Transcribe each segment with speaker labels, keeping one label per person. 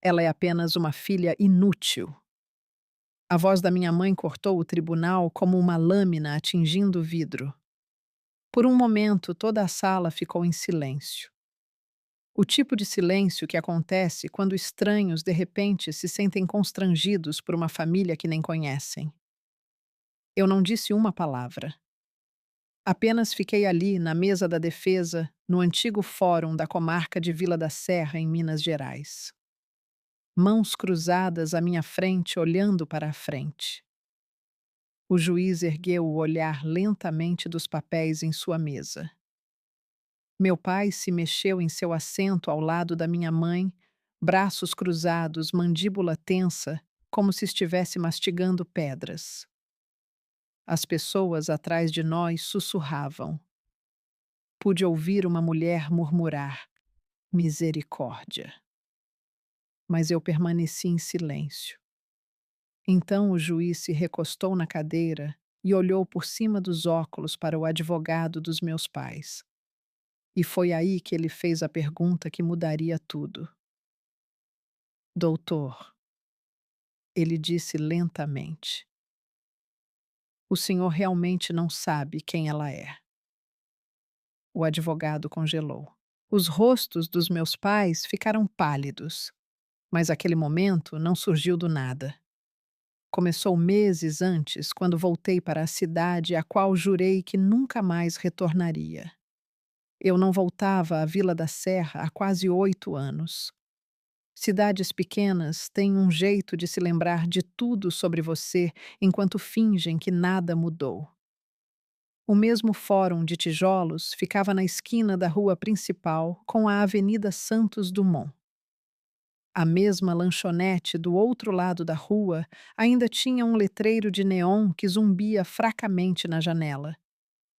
Speaker 1: Ela é apenas uma filha inútil. A voz da minha mãe cortou o tribunal como uma lâmina atingindo o vidro. Por um momento, toda a sala ficou em silêncio. O tipo de silêncio que acontece quando estranhos de repente se sentem constrangidos por uma família que nem conhecem. Eu não disse uma palavra. Apenas fiquei ali, na mesa da defesa, no antigo fórum da comarca de Vila da Serra, em Minas Gerais. Mãos cruzadas à minha frente, olhando para a frente. O juiz ergueu o olhar lentamente dos papéis em sua mesa. Meu pai se mexeu em seu assento ao lado da minha mãe, braços cruzados, mandíbula tensa, como se estivesse mastigando pedras. As pessoas atrás de nós sussurravam. Pude ouvir uma mulher murmurar: misericórdia. Mas eu permaneci em silêncio. Então o juiz se recostou na cadeira e olhou por cima dos óculos para o advogado dos meus pais. E foi aí que ele fez a pergunta que mudaria tudo. Doutor, ele disse lentamente, o senhor realmente não sabe quem ela é. O advogado congelou. Os rostos dos meus pais ficaram pálidos, mas aquele momento não surgiu do nada. Começou meses antes, quando voltei para a cidade a qual jurei que nunca mais retornaria. Eu não voltava à Vila da Serra há quase 8 anos. Cidades pequenas têm um jeito de se lembrar de tudo sobre você enquanto fingem que nada mudou. O mesmo fórum de tijolos ficava na esquina da rua principal com a Avenida Santos Dumont. A mesma lanchonete do outro lado da rua ainda tinha um letreiro de neon que zumbia fracamente na janela.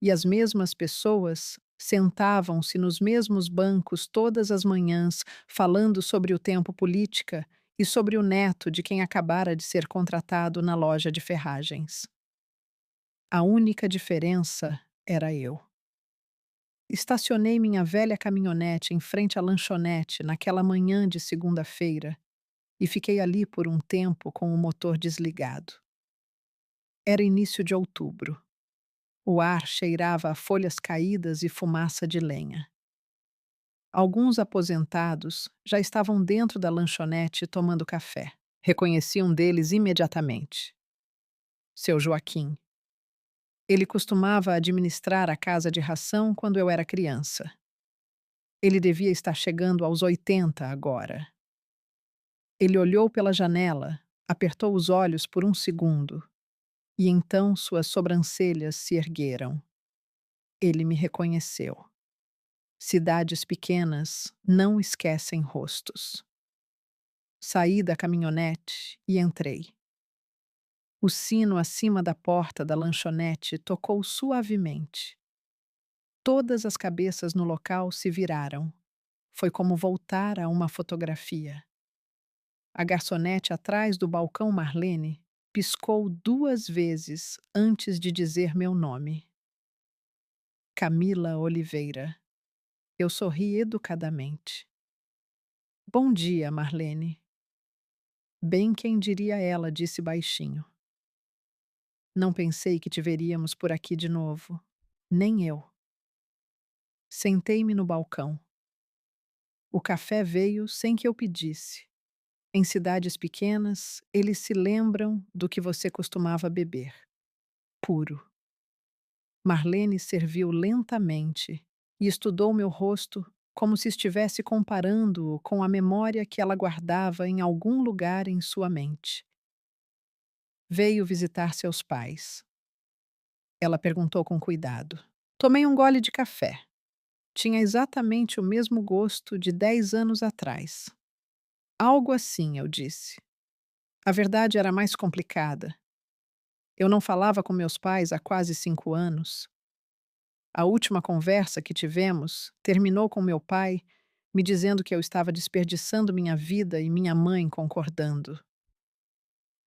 Speaker 1: E as mesmas pessoas sentavam-se nos mesmos bancos todas as manhãs, falando sobre o tempo política e sobre o neto de quem acabara de ser contratado na loja de ferragens. A única diferença era eu. Estacionei minha velha caminhonete em frente à lanchonete naquela manhã de segunda-feira e fiquei ali por um tempo com o motor desligado. Era início de outubro. O ar cheirava a folhas caídas e fumaça de lenha. Alguns aposentados já estavam dentro da lanchonete tomando café. Reconheci um deles imediatamente. Seu Joaquim. Ele costumava administrar a casa de ração quando eu era criança. Ele devia estar chegando aos 80 agora. Ele olhou pela janela, apertou os olhos por um segundo, e então suas sobrancelhas se ergueram. Ele me reconheceu. Cidades pequenas não esquecem rostos. Saí da caminhonete e entrei. O sino acima da porta da lanchonete tocou suavemente. Todas as cabeças no local se viraram. Foi como voltar a uma fotografia. A garçonete atrás do balcão Marlene piscou 2 vezes antes de dizer meu nome. Camila Oliveira. Eu sorri educadamente. Bom dia, Marlene. Bem quem diria ela, disse baixinho. Não pensei que te veríamos por aqui de novo. Nem eu. Sentei-me no balcão. O café veio sem que eu pedisse. Em cidades pequenas, eles se lembram do que você costumava beber. Puro. Marlene serviu lentamente e estudou meu rosto como se estivesse comparando-o com a memória que ela guardava em algum lugar em sua mente. Veio visitar seus pais. Ela perguntou com cuidado. Tomei um gole de café. Tinha exatamente o mesmo gosto de 10 anos atrás. Algo assim, eu disse. A verdade era mais complicada. Eu não falava com meus pais há quase 5 anos. A última conversa que tivemos terminou com meu pai me dizendo que eu estava desperdiçando minha vida e minha mãe concordando.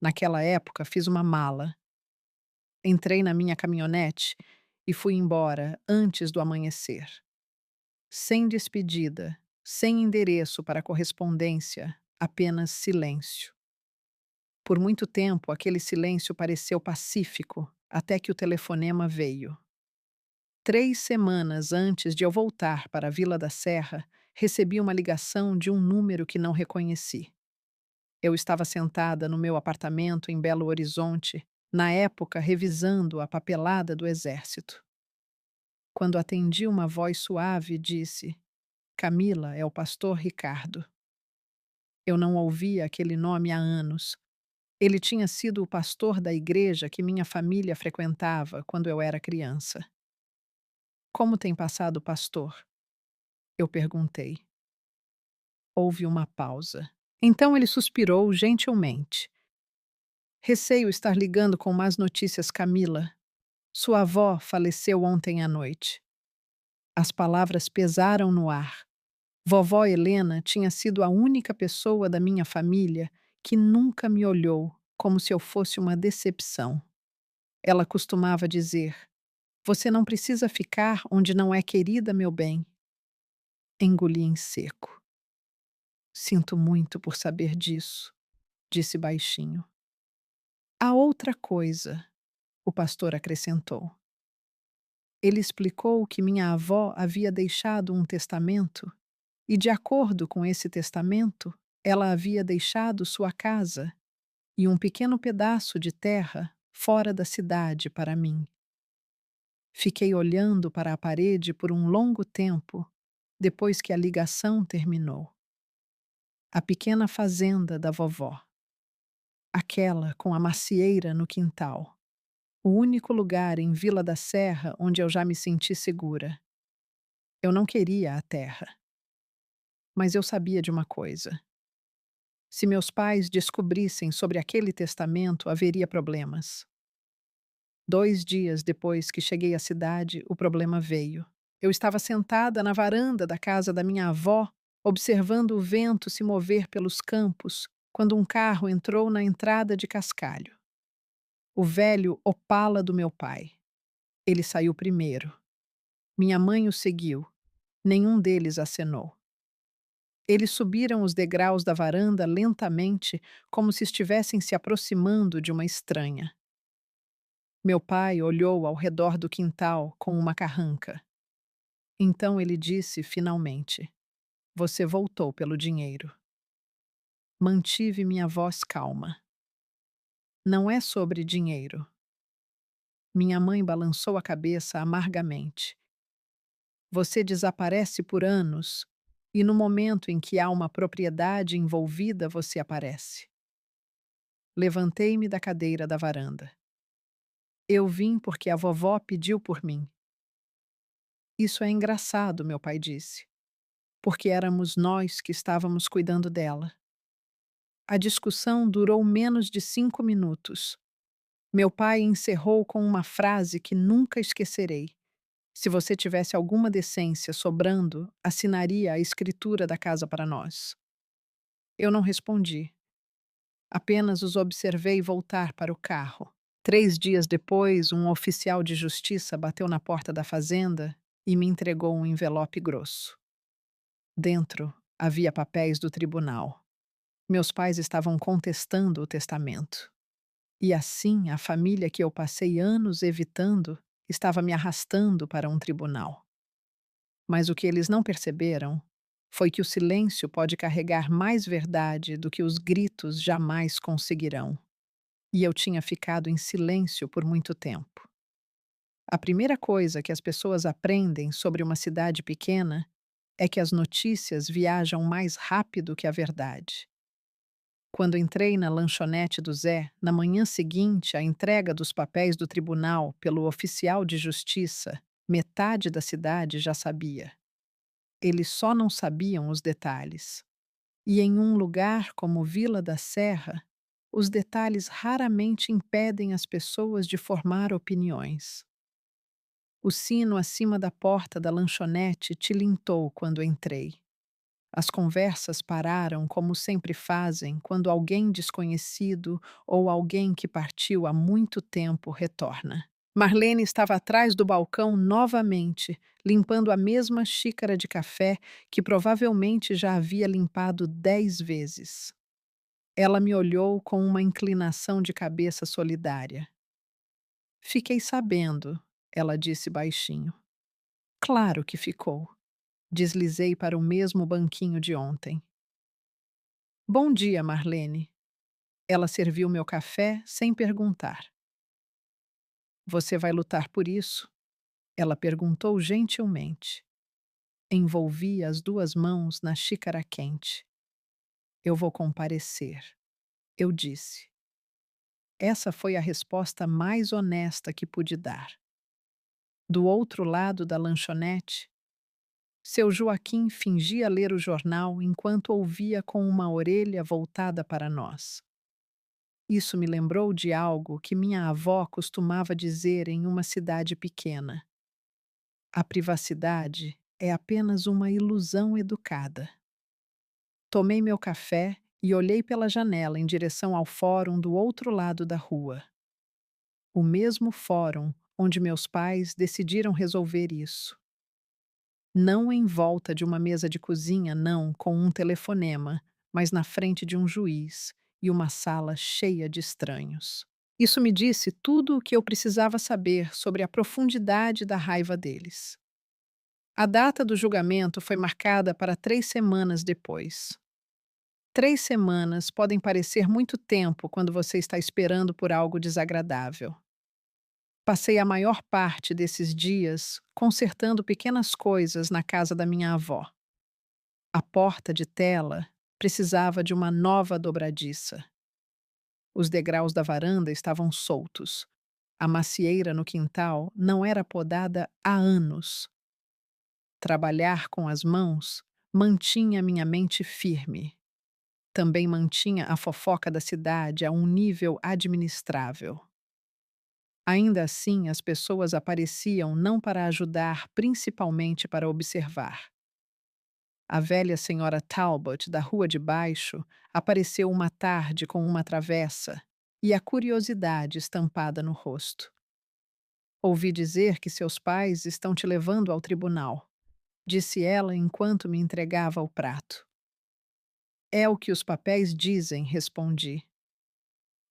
Speaker 1: Naquela época, fiz uma mala. Entrei na minha caminhonete e fui embora antes do amanhecer. Sem despedida, sem endereço para correspondência, apenas silêncio. Por muito tempo, aquele silêncio pareceu pacífico, até que o telefonema veio. 3 semanas antes de eu voltar para a Vila da Serra, recebi uma ligação de um número que não reconheci. Eu estava sentada no meu apartamento em Belo Horizonte, na época revisando a papelada do exército. Quando atendi, uma voz suave disse: Camila, é o pastor Ricardo. Eu não ouvia aquele nome há anos. Ele tinha sido o pastor da igreja que minha família frequentava quando eu era criança. Como tem passado, pastor? Eu perguntei. Houve uma pausa. Então ele suspirou gentilmente. Receio estar ligando com más notícias, Camila. Sua avó faleceu ontem à noite. As palavras pesaram no ar. Vovó Helena tinha sido a única pessoa da minha família que nunca me olhou como se eu fosse uma decepção. Ela costumava dizer: Você não precisa ficar onde não é querida, meu bem. Engoli em seco. Sinto muito por saber disso, disse baixinho. Há outra coisa, o pastor acrescentou. Ele explicou que minha avó havia deixado um testamento e, de acordo com esse testamento, ela havia deixado sua casa e um pequeno pedaço de terra fora da cidade para mim. Fiquei olhando para a parede por um longo tempo depois que a ligação terminou. A pequena fazenda da vovó. Aquela com a macieira no quintal. O único lugar em Vila da Serra onde eu já me senti segura. Eu não queria a terra. Mas eu sabia de uma coisa. Se meus pais descobrissem sobre aquele testamento, haveria problemas. 2 dias depois que cheguei à cidade, o problema veio. Eu estava sentada na varanda da casa da minha avó, observando o vento se mover pelos campos, quando um carro entrou na entrada de Cascalho. O velho Opala do meu pai. Ele saiu primeiro. Minha mãe o seguiu. Nenhum deles acenou. Eles subiram os degraus da varanda lentamente, como se estivessem se aproximando de uma estranha. Meu pai olhou ao redor do quintal com uma carranca. Então ele disse finalmente: Você voltou pelo dinheiro. Mantive minha voz calma. Não é sobre dinheiro. Minha mãe balançou a cabeça amargamente. Você desaparece por anos e no momento em que há uma propriedade envolvida, você aparece. Levantei-me da cadeira da varanda. Eu vim porque a vovó pediu por mim. Isso é engraçado, meu pai disse, porque éramos nós que estávamos cuidando dela. A discussão durou menos de 5 minutos. Meu pai encerrou com uma frase que nunca esquecerei. Se você tivesse alguma decência sobrando, assinaria a escritura da casa para nós. Eu não respondi. Apenas os observei voltar para o carro. 3 dias depois, um oficial de justiça bateu na porta da fazenda e me entregou um envelope grosso. Dentro havia papéis do tribunal. Meus pais estavam contestando o testamento. E assim, a família que eu passei anos evitando estava me arrastando para um tribunal. Mas o que eles não perceberam foi que o silêncio pode carregar mais verdade do que os gritos jamais conseguirão. E eu tinha ficado em silêncio por muito tempo. A primeira coisa que as pessoas aprendem sobre uma cidade pequena é que as notícias viajam mais rápido que a verdade. Quando entrei na lanchonete do Zé, na manhã seguinte à entrega dos papéis do tribunal pelo oficial de justiça, metade da cidade já sabia. Eles só não sabiam os detalhes. E em um lugar como Vila da Serra, os detalhes raramente impedem as pessoas de formar opiniões. O sino acima da porta da lanchonete tilintou quando entrei. As conversas pararam como sempre fazem quando alguém desconhecido ou alguém que partiu há muito tempo retorna. Marlene estava atrás do balcão novamente, limpando a mesma xícara de café que provavelmente já havia limpado 10 vezes. Ela me olhou com uma inclinação de cabeça solidária. Fiquei sabendo, ela disse baixinho. Claro que ficou. Deslizei para o mesmo banquinho de ontem. Bom dia, Marlene. Ela serviu meu café sem perguntar. Você vai lutar por isso? Ela perguntou gentilmente. Envolvi as duas mãos na xícara quente. Eu vou comparecer, eu disse. Essa foi a resposta mais honesta que pude dar. Do outro lado da lanchonete, seu Joaquim fingia ler o jornal enquanto ouvia com uma orelha voltada para nós. Isso me lembrou de algo que minha avó costumava dizer em uma cidade pequena. A privacidade é apenas uma ilusão educada. Tomei meu café e olhei pela janela em direção ao fórum do outro lado da rua. O mesmo fórum onde meus pais decidiram resolver isso. Não em volta de uma mesa de cozinha, não, com um telefonema, mas na frente de um juiz e uma sala cheia de estranhos. Isso me disse tudo o que eu precisava saber sobre a profundidade da raiva deles. A data do julgamento foi marcada para 3 semanas depois. 3 semanas podem parecer muito tempo quando você está esperando por algo desagradável. Passei a maior parte desses dias consertando pequenas coisas na casa da minha avó. A porta de tela precisava de uma nova dobradiça. Os degraus da varanda estavam soltos. A macieira no quintal não era podada há anos. Trabalhar com as mãos mantinha minha mente firme. Também mantinha a fofoca da cidade a um nível administrável. Ainda assim, as pessoas apareciam não para ajudar, principalmente para observar. A velha senhora Talbot, da rua de baixo, apareceu uma tarde com uma travessa e a curiosidade estampada no rosto. Ouvi dizer que seus pais estão te levando ao tribunal, disse ela enquanto me entregava o prato. É o que os papéis dizem, respondi.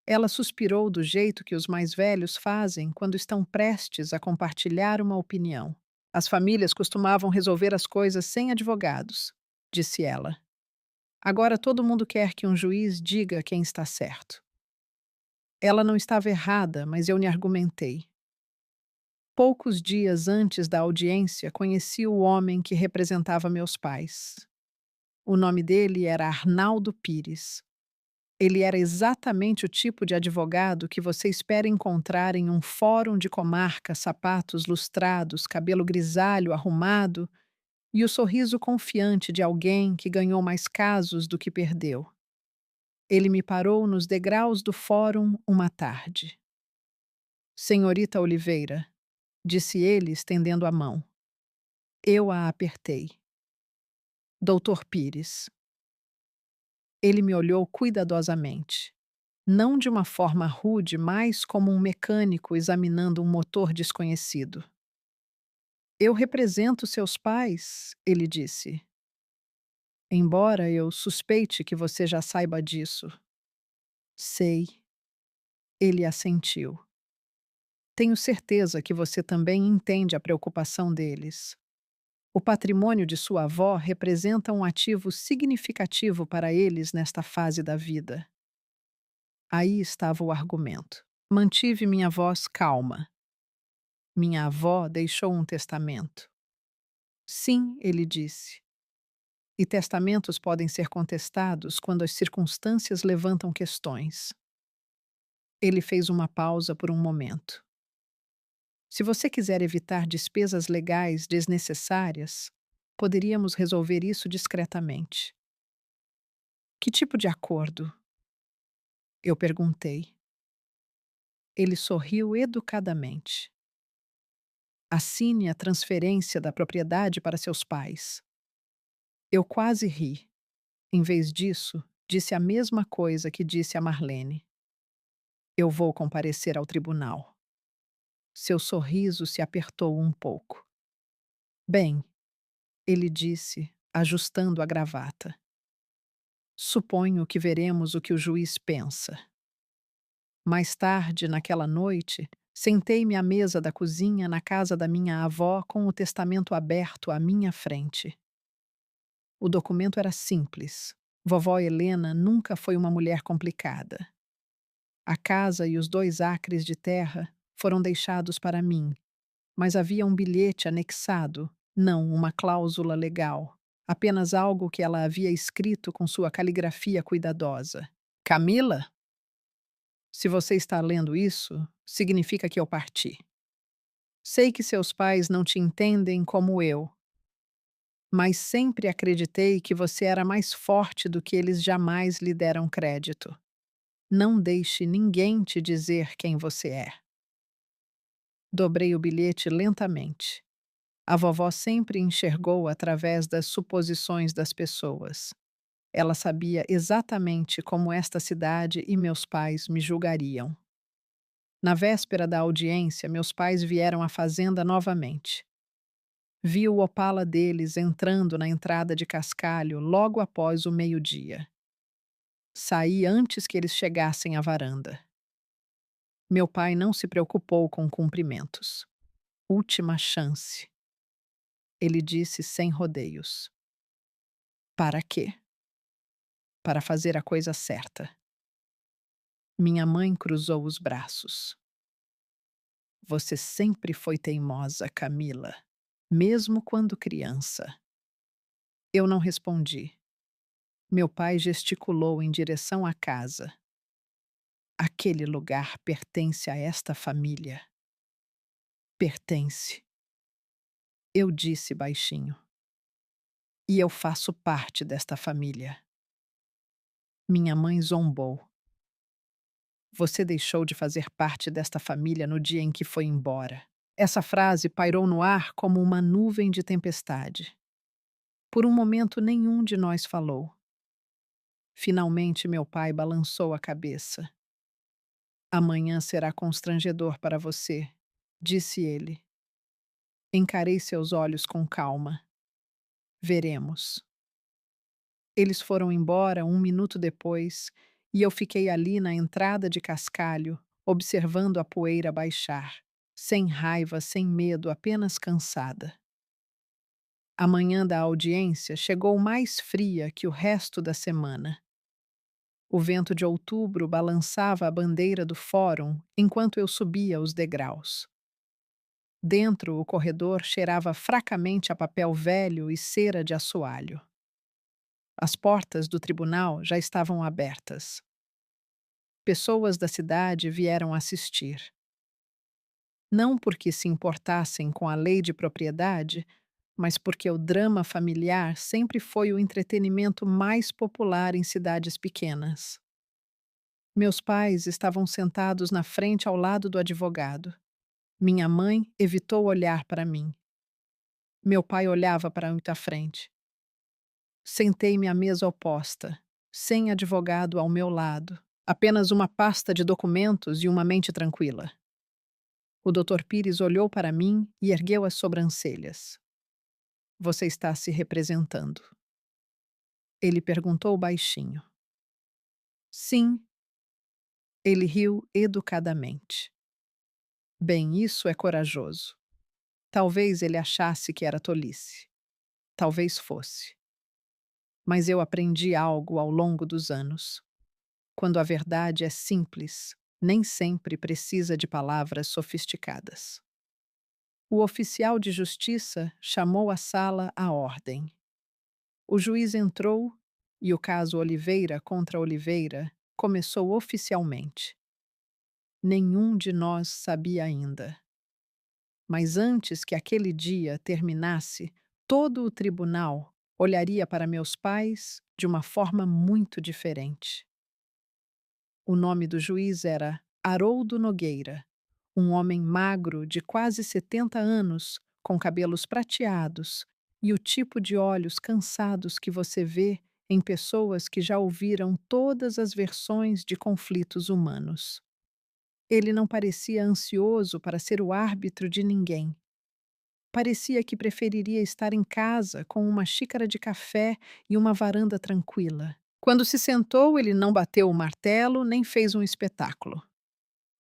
Speaker 1: Ela suspirou do jeito que os mais velhos fazem quando estão prestes a compartilhar uma opinião. As famílias costumavam resolver as coisas sem advogados, disse ela. Agora todo mundo quer que um juiz diga quem está certo. Ela não estava errada, mas eu lhe argumentei. Poucos dias antes da audiência, conheci o homem que representava meus pais. O nome dele era Arnaldo Pires. Ele era exatamente o tipo de advogado que você espera encontrar em um fórum de comarca, sapatos lustrados, cabelo grisalho arrumado e o sorriso confiante de alguém que ganhou mais casos do que perdeu. Ele me parou nos degraus do fórum uma tarde. Senhorita Oliveira, disse ele estendendo a mão. Eu a apertei. Doutor Pires. Ele me olhou cuidadosamente. Não de uma forma rude, mas como um mecânico examinando um motor desconhecido. Eu represento seus pais, ele disse. Embora eu suspeite que você já saiba disso. Sei. Ele assentiu. Tenho certeza que você também entende a preocupação deles. O patrimônio de sua avó representa um ativo significativo para eles nesta fase da vida. Aí estava o argumento. Mantive minha voz calma. Minha avó deixou um testamento. Sim, ele disse. E testamentos podem ser contestados quando as circunstâncias levantam questões. Ele fez uma pausa por um momento. Se você quiser evitar despesas legais desnecessárias, poderíamos resolver isso discretamente. Que tipo de acordo? Eu perguntei. Ele sorriu educadamente. Assine a transferência da propriedade para seus pais. Eu quase ri. Em vez disso, disse a mesma coisa que disse a Marlene. Eu vou comparecer ao tribunal. Seu sorriso se apertou um pouco. Bem, ele disse, ajustando a gravata. Suponho que veremos o que o juiz pensa. Mais tarde, naquela noite, sentei-me à mesa da cozinha na casa da minha avó com o testamento aberto à minha frente. O documento era simples. Vovó Helena nunca foi uma mulher complicada. A casa e os 2 acres de terra foram deixados para mim, mas havia um bilhete anexado, não uma cláusula legal, apenas algo que ela havia escrito com sua caligrafia cuidadosa. Camila? Se você está lendo isso, significa que eu parti. Sei que seus pais não te entendem como eu, mas sempre acreditei que você era mais forte do que eles jamais lhe deram crédito. Não deixe ninguém te dizer quem você é. Dobrei o bilhete lentamente. A vovó sempre enxergou através das suposições das pessoas. Ela sabia exatamente como esta cidade e meus pais me julgariam. Na véspera da audiência, meus pais vieram à fazenda novamente. Vi o Opala deles entrando na entrada de Cascalho logo após o meio-dia. Saí antes que eles chegassem à varanda. Meu pai não se preocupou com cumprimentos. Última chance, ele disse sem rodeios. Para quê? Para fazer a coisa certa. Minha mãe cruzou os braços. Você sempre foi teimosa, Camila, mesmo quando criança. Eu não respondi. Meu pai gesticulou em direção à casa. Aquele lugar pertence a esta família. Pertence. Eu disse baixinho. E eu faço parte desta família. Minha mãe zombou. Você deixou de fazer parte desta família no dia em que foi embora. Essa frase pairou no ar como uma nuvem de tempestade. Por um momento, nenhum de nós falou. Finalmente, meu pai balançou a cabeça. Amanhã será constrangedor para você, disse ele. Encarei seus olhos com calma. Veremos. Eles foram embora 1 minuto depois e eu fiquei ali na entrada de Cascalho, observando a poeira baixar, sem raiva, sem medo, apenas cansada. A manhã da audiência chegou mais fria que o resto da semana. O vento de outubro balançava a bandeira do fórum enquanto eu subia os degraus. Dentro, o corredor cheirava fracamente a papel velho e cera de assoalho. As portas do tribunal já estavam abertas. Pessoas da cidade vieram assistir. Não porque se importassem com a lei de propriedade, mas porque o drama familiar sempre foi o entretenimento mais popular em cidades pequenas. Meus pais estavam sentados na frente ao lado do advogado. Minha mãe evitou olhar para mim. Meu pai olhava para muita frente. Sentei-me à mesa oposta, sem advogado ao meu lado, apenas uma pasta de documentos e uma mente tranquila. O Dr. Pires olhou para mim e ergueu as sobrancelhas. Você está se representando. Ele perguntou baixinho. Sim. Ele riu educadamente. Bem, isso é corajoso. Talvez ele achasse que era tolice. Talvez fosse. Mas eu aprendi algo ao longo dos anos. Quando a verdade é simples, nem sempre precisa de palavras sofisticadas. O oficial de justiça chamou a sala à ordem. O juiz entrou e o caso Oliveira contra Oliveira começou oficialmente. Nenhum de nós sabia ainda. Mas antes que aquele dia terminasse, todo o tribunal olharia para meus pais de uma forma muito diferente. O nome do juiz era Haroldo Nogueira, um homem magro de quase 70 anos, com cabelos prateados e o tipo de olhos cansados que você vê em pessoas que já ouviram todas as versões de conflitos humanos. Ele não parecia ansioso para ser o árbitro de ninguém. Parecia que preferiria estar em casa com uma xícara de café e uma varanda tranquila. Quando se sentou, ele não bateu o martelo nem fez um espetáculo.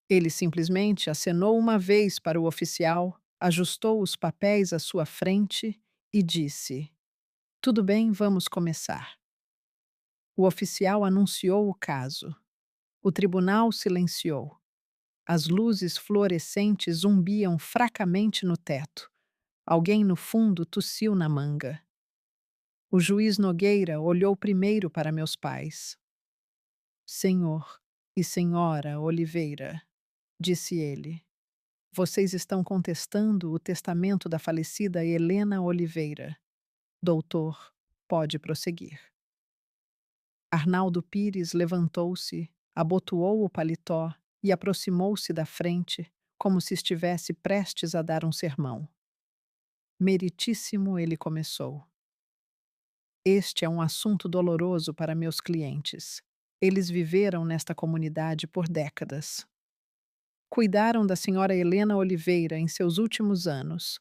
Speaker 1: Ele simplesmente acenou uma vez para o oficial, ajustou os papéis à sua frente e disse: Tudo bem, vamos começar. O oficial anunciou o caso. O tribunal silenciou. As luzes fluorescentes zumbiam fracamente no teto. Alguém no fundo tossiu na manga. O juiz Nogueira olhou primeiro para meus pais. Senhor e senhora Oliveira, disse ele, vocês estão contestando o testamento da falecida Helena Oliveira. Doutor, pode prosseguir. Arnaldo Pires levantou-se, abotoou o paletó e aproximou-se da frente, como se estivesse prestes a dar um sermão. Meritíssimo, ele começou. Este é um assunto doloroso para meus clientes. Eles viveram nesta comunidade por décadas. Cuidaram da senhora Helena Oliveira em seus últimos anos.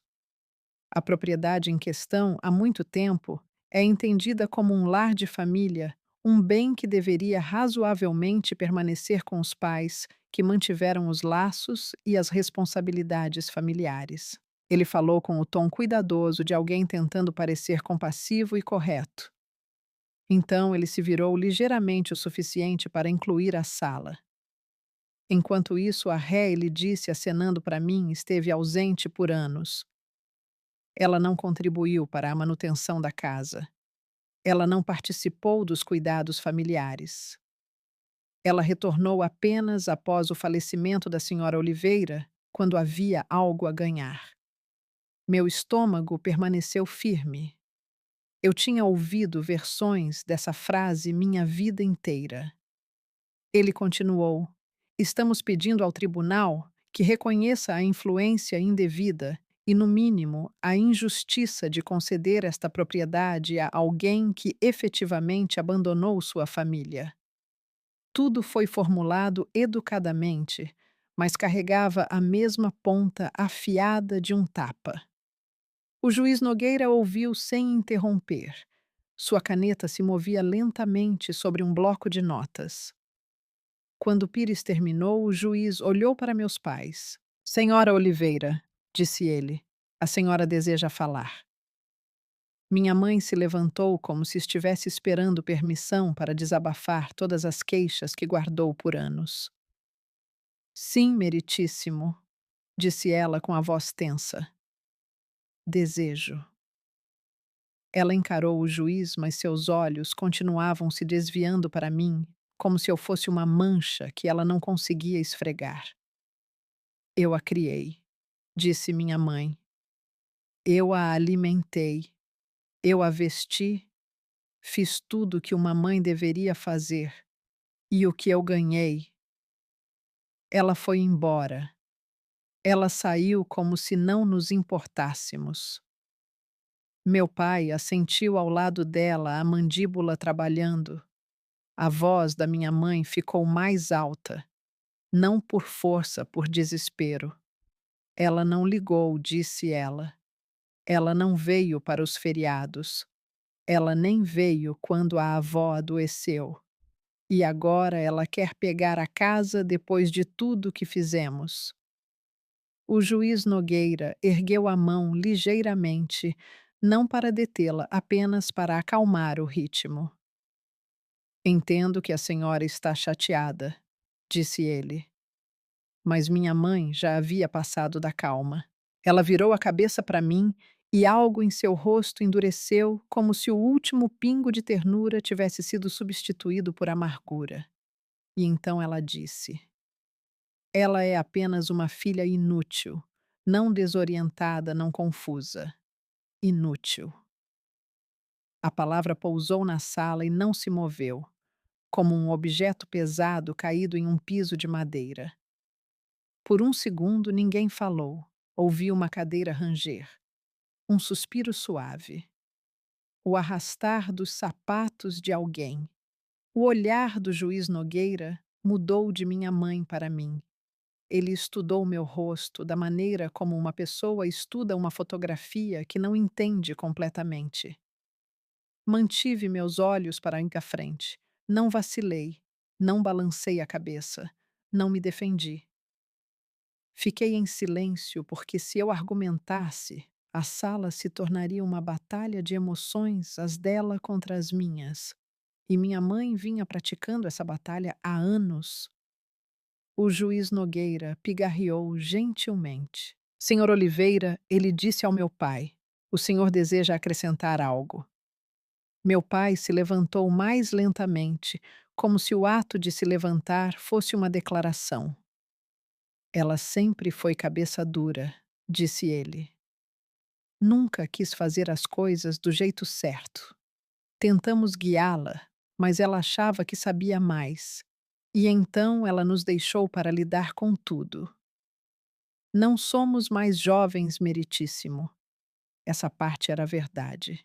Speaker 1: A propriedade em questão, há muito tempo, é entendida como um lar de família, um bem que deveria razoavelmente permanecer com os pais, que mantiveram os laços e as responsabilidades familiares. Ele falou com o tom cuidadoso de alguém tentando parecer compassivo e correto. Então ele se virou ligeiramente o suficiente para incluir a sala. Enquanto isso, a ré, ele disse, acenando para mim, esteve ausente por anos. Ela não contribuiu para a manutenção da casa. Ela não participou dos cuidados familiares. Ela retornou apenas após o falecimento da senhora Oliveira, quando havia algo a ganhar. Meu estômago permaneceu firme. Eu tinha ouvido versões dessa frase minha vida inteira. Ele continuou: Estamos pedindo ao tribunal que reconheça a influência indevida e, no mínimo, a injustiça de conceder esta propriedade a alguém que efetivamente abandonou sua família. Tudo foi formulado educadamente, mas carregava a mesma ponta afiada de um tapa. O juiz Nogueira ouviu sem interromper. Sua caneta se movia lentamente sobre um bloco de notas. Quando Pires terminou, o juiz olhou para meus pais. Senhora Oliveira, disse ele, a senhora deseja falar. Minha mãe se levantou como se estivesse esperando permissão para desabafar todas as queixas que guardou por anos. Sim, meritíssimo, disse ela com a voz tensa. Desejo. Ela encarou o juiz, mas seus olhos continuavam se desviando para mim, como se eu fosse uma mancha que ela não conseguia esfregar. Eu a criei, disse minha mãe. Eu a alimentei, eu a vesti, fiz tudo o que uma mãe deveria fazer. E o que eu ganhei? Ela foi embora. Ela saiu como se não nos importássemos. Meu pai assentiu ao lado dela, a mandíbula trabalhando. A voz da minha mãe ficou mais alta, não por força, por desespero. Ela não ligou, disse ela. Ela não veio para os feriados. Ela nem veio quando a avó adoeceu. E agora ela quer pegar a casa depois de tudo que fizemos. O juiz Nogueira ergueu a mão ligeiramente, não para detê-la, apenas para acalmar o ritmo. Entendo que a senhora está chateada, disse ele. Mas minha mãe já havia passado da calma. Ela virou a cabeça para mim e algo em seu rosto endureceu, como se o último pingo de ternura tivesse sido substituído por amargura. E então ela disse: Ela é apenas uma filha inútil, não desorientada, não confusa. Inútil. A palavra pousou na sala e não se moveu, como um objeto pesado caído em um piso de madeira. Por um segundo ninguém falou. Ouvi uma cadeira ranger. Um suspiro suave. O arrastar dos sapatos de alguém. O olhar do juiz Nogueira mudou de minha mãe para mim. Ele estudou meu rosto da maneira como uma pessoa estuda uma fotografia que não entende completamente. Mantive meus olhos para a frente. Não vacilei, não balancei a cabeça, não me defendi. Fiquei em silêncio porque, se eu argumentasse, a sala se tornaria uma batalha de emoções, as dela contra as minhas. E minha mãe vinha praticando essa batalha há anos. O juiz Nogueira pigarreou gentilmente. Senhor Oliveira, ele disse ao meu pai: o senhor deseja acrescentar algo. Meu pai se levantou mais lentamente, como se o ato de se levantar fosse uma declaração. Ela sempre foi cabeça dura, disse ele. Nunca quis fazer as coisas do jeito certo. Tentamos guiá-la, mas ela achava que sabia mais. E então ela nos deixou para lidar com tudo. Não somos mais jovens, Meritíssimo. Essa parte era verdade.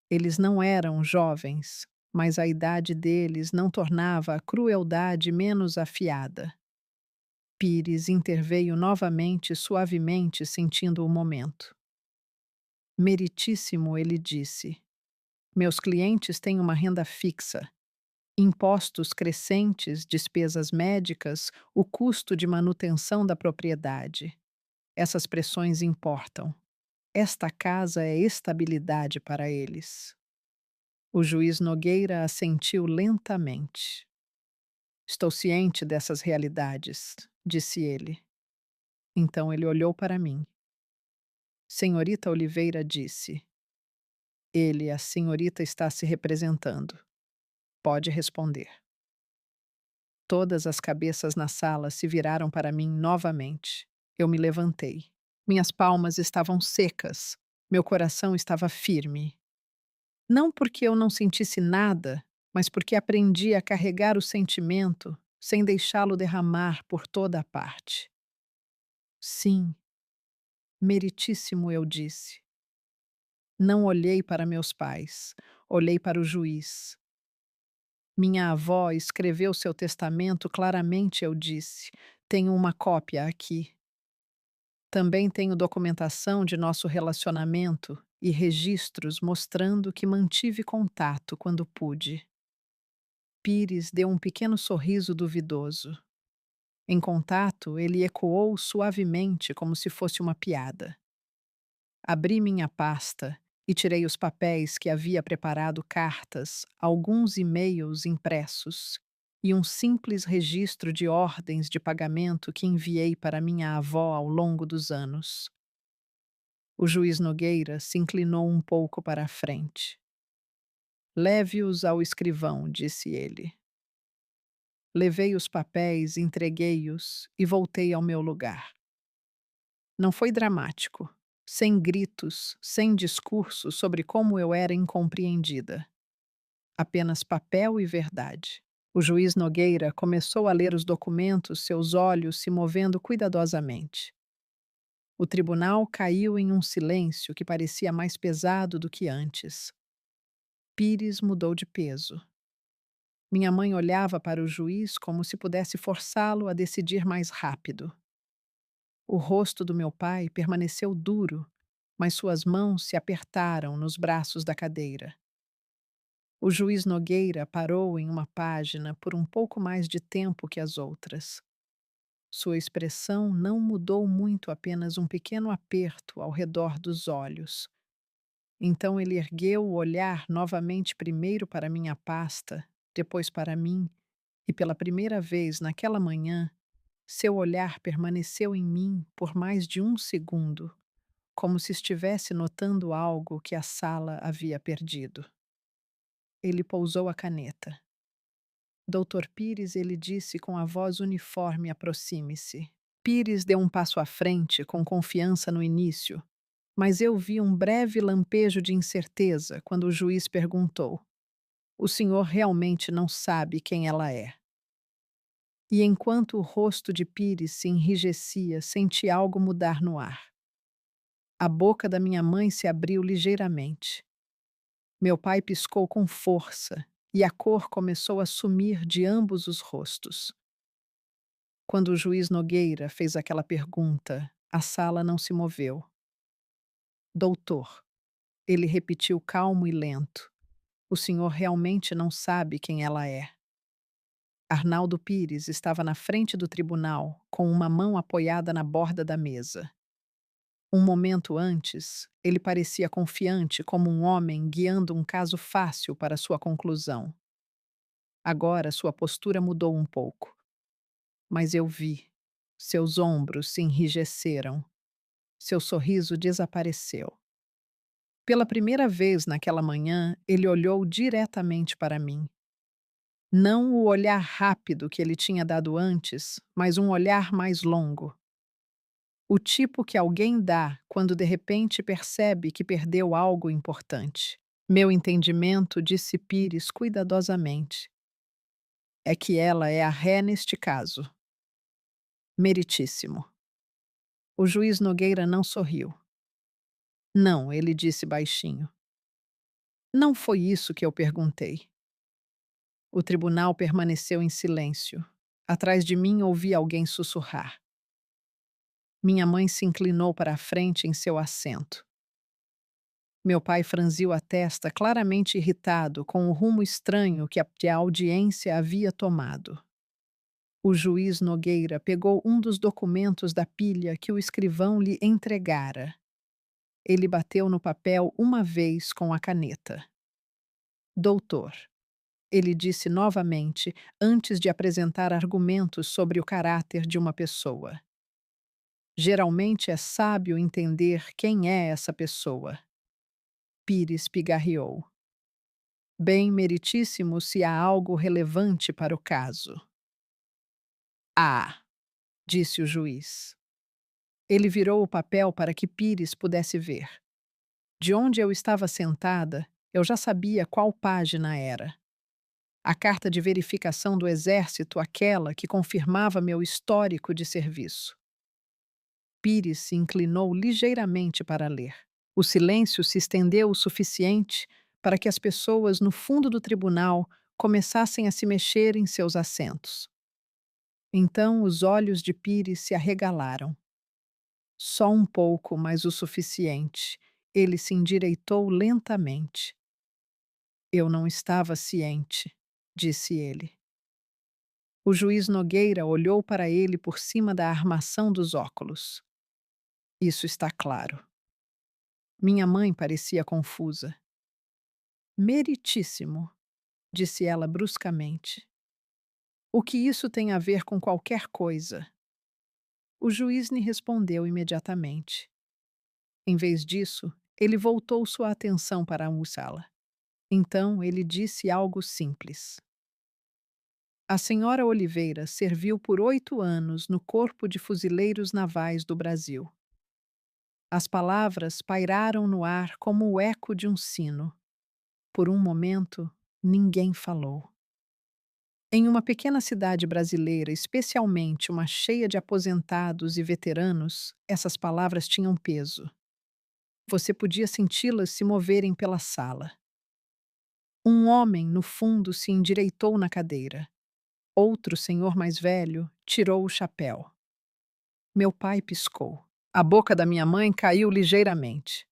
Speaker 1: Eles não eram jovens, mas a idade deles não tornava a crueldade menos afiada. Pires interveio novamente, suavemente, sentindo o momento. Meritíssimo, ele disse. Meus clientes têm uma renda fixa. Impostos crescentes, despesas médicas, o custo de manutenção da propriedade. Essas pressões importam. Esta casa é estabilidade para eles. O juiz Nogueira assentiu lentamente. Estou ciente dessas realidades, disse ele. Então ele olhou para mim. Senhorita Oliveira disse. A senhorita está se representando. Pode responder. Todas as cabeças na sala se viraram para mim novamente. Eu me levantei. Minhas palmas estavam secas. Meu coração estava firme. Não porque eu não sentisse nada, mas porque aprendi a carregar o sentimento sem deixá-lo derramar por toda a parte. Sim, meritíssimo, eu disse. Não olhei para meus pais, olhei para o juiz. Minha avó escreveu seu testamento claramente, eu disse. Tenho uma cópia aqui. Também tenho documentação de nosso relacionamento e registros mostrando que mantive contato quando pude. Pires deu um pequeno sorriso duvidoso. Em contato, ele ecoou suavemente como se fosse uma piada. Abri minha pasta e tirei os papéis que havia preparado cartas, alguns e-mails impressos e um simples registro de ordens de pagamento que enviei para minha avó ao longo dos anos. O juiz Nogueira se inclinou um pouco para a frente. Leve-os ao escrivão, disse ele. Levei os papéis, entreguei-os e voltei ao meu lugar. Não foi dramático, sem gritos, sem discurso sobre como eu era incompreendida. Apenas papel e verdade. O juiz Nogueira começou a ler os documentos, seus olhos se movendo cuidadosamente. O tribunal caiu em um silêncio que parecia mais pesado do que antes. Pires mudou de peso. Minha mãe olhava para o juiz como se pudesse forçá-lo a decidir mais rápido. O rosto do meu pai permaneceu duro, mas suas mãos se apertaram nos braços da cadeira. O juiz Nogueira parou em uma página por um pouco mais de tempo que as outras. Sua expressão não mudou muito, apenas um pequeno aperto ao redor dos olhos. Então ele ergueu o olhar novamente, primeiro para minha pasta, depois para mim, e pela primeira vez naquela manhã, seu olhar permaneceu em mim por mais de um segundo, como se estivesse notando algo que a sala havia perdido. Ele pousou a caneta. Doutor Pires, ele disse com a voz uniforme: aproxime-se. Pires deu um passo à frente, com confiança no início, mas eu vi um breve lampejo de incerteza quando o juiz perguntou: o senhor realmente não sabe quem ela é? E enquanto o rosto de Pires se enrijecia, senti algo mudar no ar. A boca da minha mãe se abriu ligeiramente. Meu pai piscou com força e a cor começou a sumir de ambos os rostos. Quando o juiz Nogueira fez aquela pergunta, a sala não se moveu. Doutor, ele repetiu calmo e lento. O senhor realmente não sabe quem ela é. Arnaldo Pires estava na frente do tribunal, com uma mão apoiada na borda da mesa. Um momento antes, ele parecia confiante como um homem guiando um caso fácil para sua conclusão. Agora sua postura mudou um pouco. Mas eu vi. Seus ombros se enrijeceram. Seu sorriso desapareceu. Pela primeira vez naquela manhã, ele olhou diretamente para mim. Não o olhar rápido que ele tinha dado antes, mas um olhar mais longo. O tipo que alguém dá quando de repente percebe que perdeu algo importante. Meu entendimento, disse Pires cuidadosamente, é que ela é a ré neste caso. Meritíssimo. O juiz Nogueira não sorriu. Não, ele disse baixinho. Não foi isso que eu perguntei. O tribunal permaneceu em silêncio. Atrás de mim ouvi alguém sussurrar. Minha mãe se inclinou para a frente em seu assento. Meu pai franziu a testa, claramente irritado com o rumo estranho que a audiência havia tomado. O juiz Nogueira pegou um dos documentos da pilha que o escrivão lhe entregara. Ele bateu no papel uma vez com a caneta. Doutor, ele disse novamente, antes de apresentar argumentos sobre o caráter de uma pessoa. Geralmente é sábio entender quem é essa pessoa. Pires pigarreou. Bem meritíssimo se há algo relevante para o caso. Ah, disse o juiz. Ele virou o papel para que Pires pudesse ver. De onde eu estava sentada, eu já sabia qual página era. A carta de verificação do Exército, aquela que confirmava meu histórico de serviço. Pires se inclinou ligeiramente para ler. O silêncio se estendeu o suficiente para que as pessoas no fundo do tribunal começassem a se mexer em seus assentos. Então os olhos de Pires se arregalaram. Só um pouco, mas o suficiente. Ele se endireitou lentamente. Eu não estava ciente, disse ele. O juiz Nogueira olhou para ele por cima da armação dos óculos. Isso está claro. Minha mãe parecia confusa. Meritíssimo, disse ela bruscamente. O que isso tem a ver com qualquer coisa? O juiz lhe respondeu imediatamente. Em vez disso, ele voltou sua atenção para a sala. Então ele disse algo simples. A senhora Oliveira serviu por 8 anos no Corpo de Fuzileiros Navais do Brasil. As palavras pairaram no ar como o eco de um sino. Por um momento, ninguém falou. Em uma pequena cidade brasileira, especialmente uma cheia de aposentados e veteranos, essas palavras tinham peso. Você podia senti-las se moverem pela sala. Um homem, no fundo, se endireitou na cadeira. Outro senhor mais velho tirou o chapéu. Meu pai piscou. A boca da minha mãe caiu ligeiramente.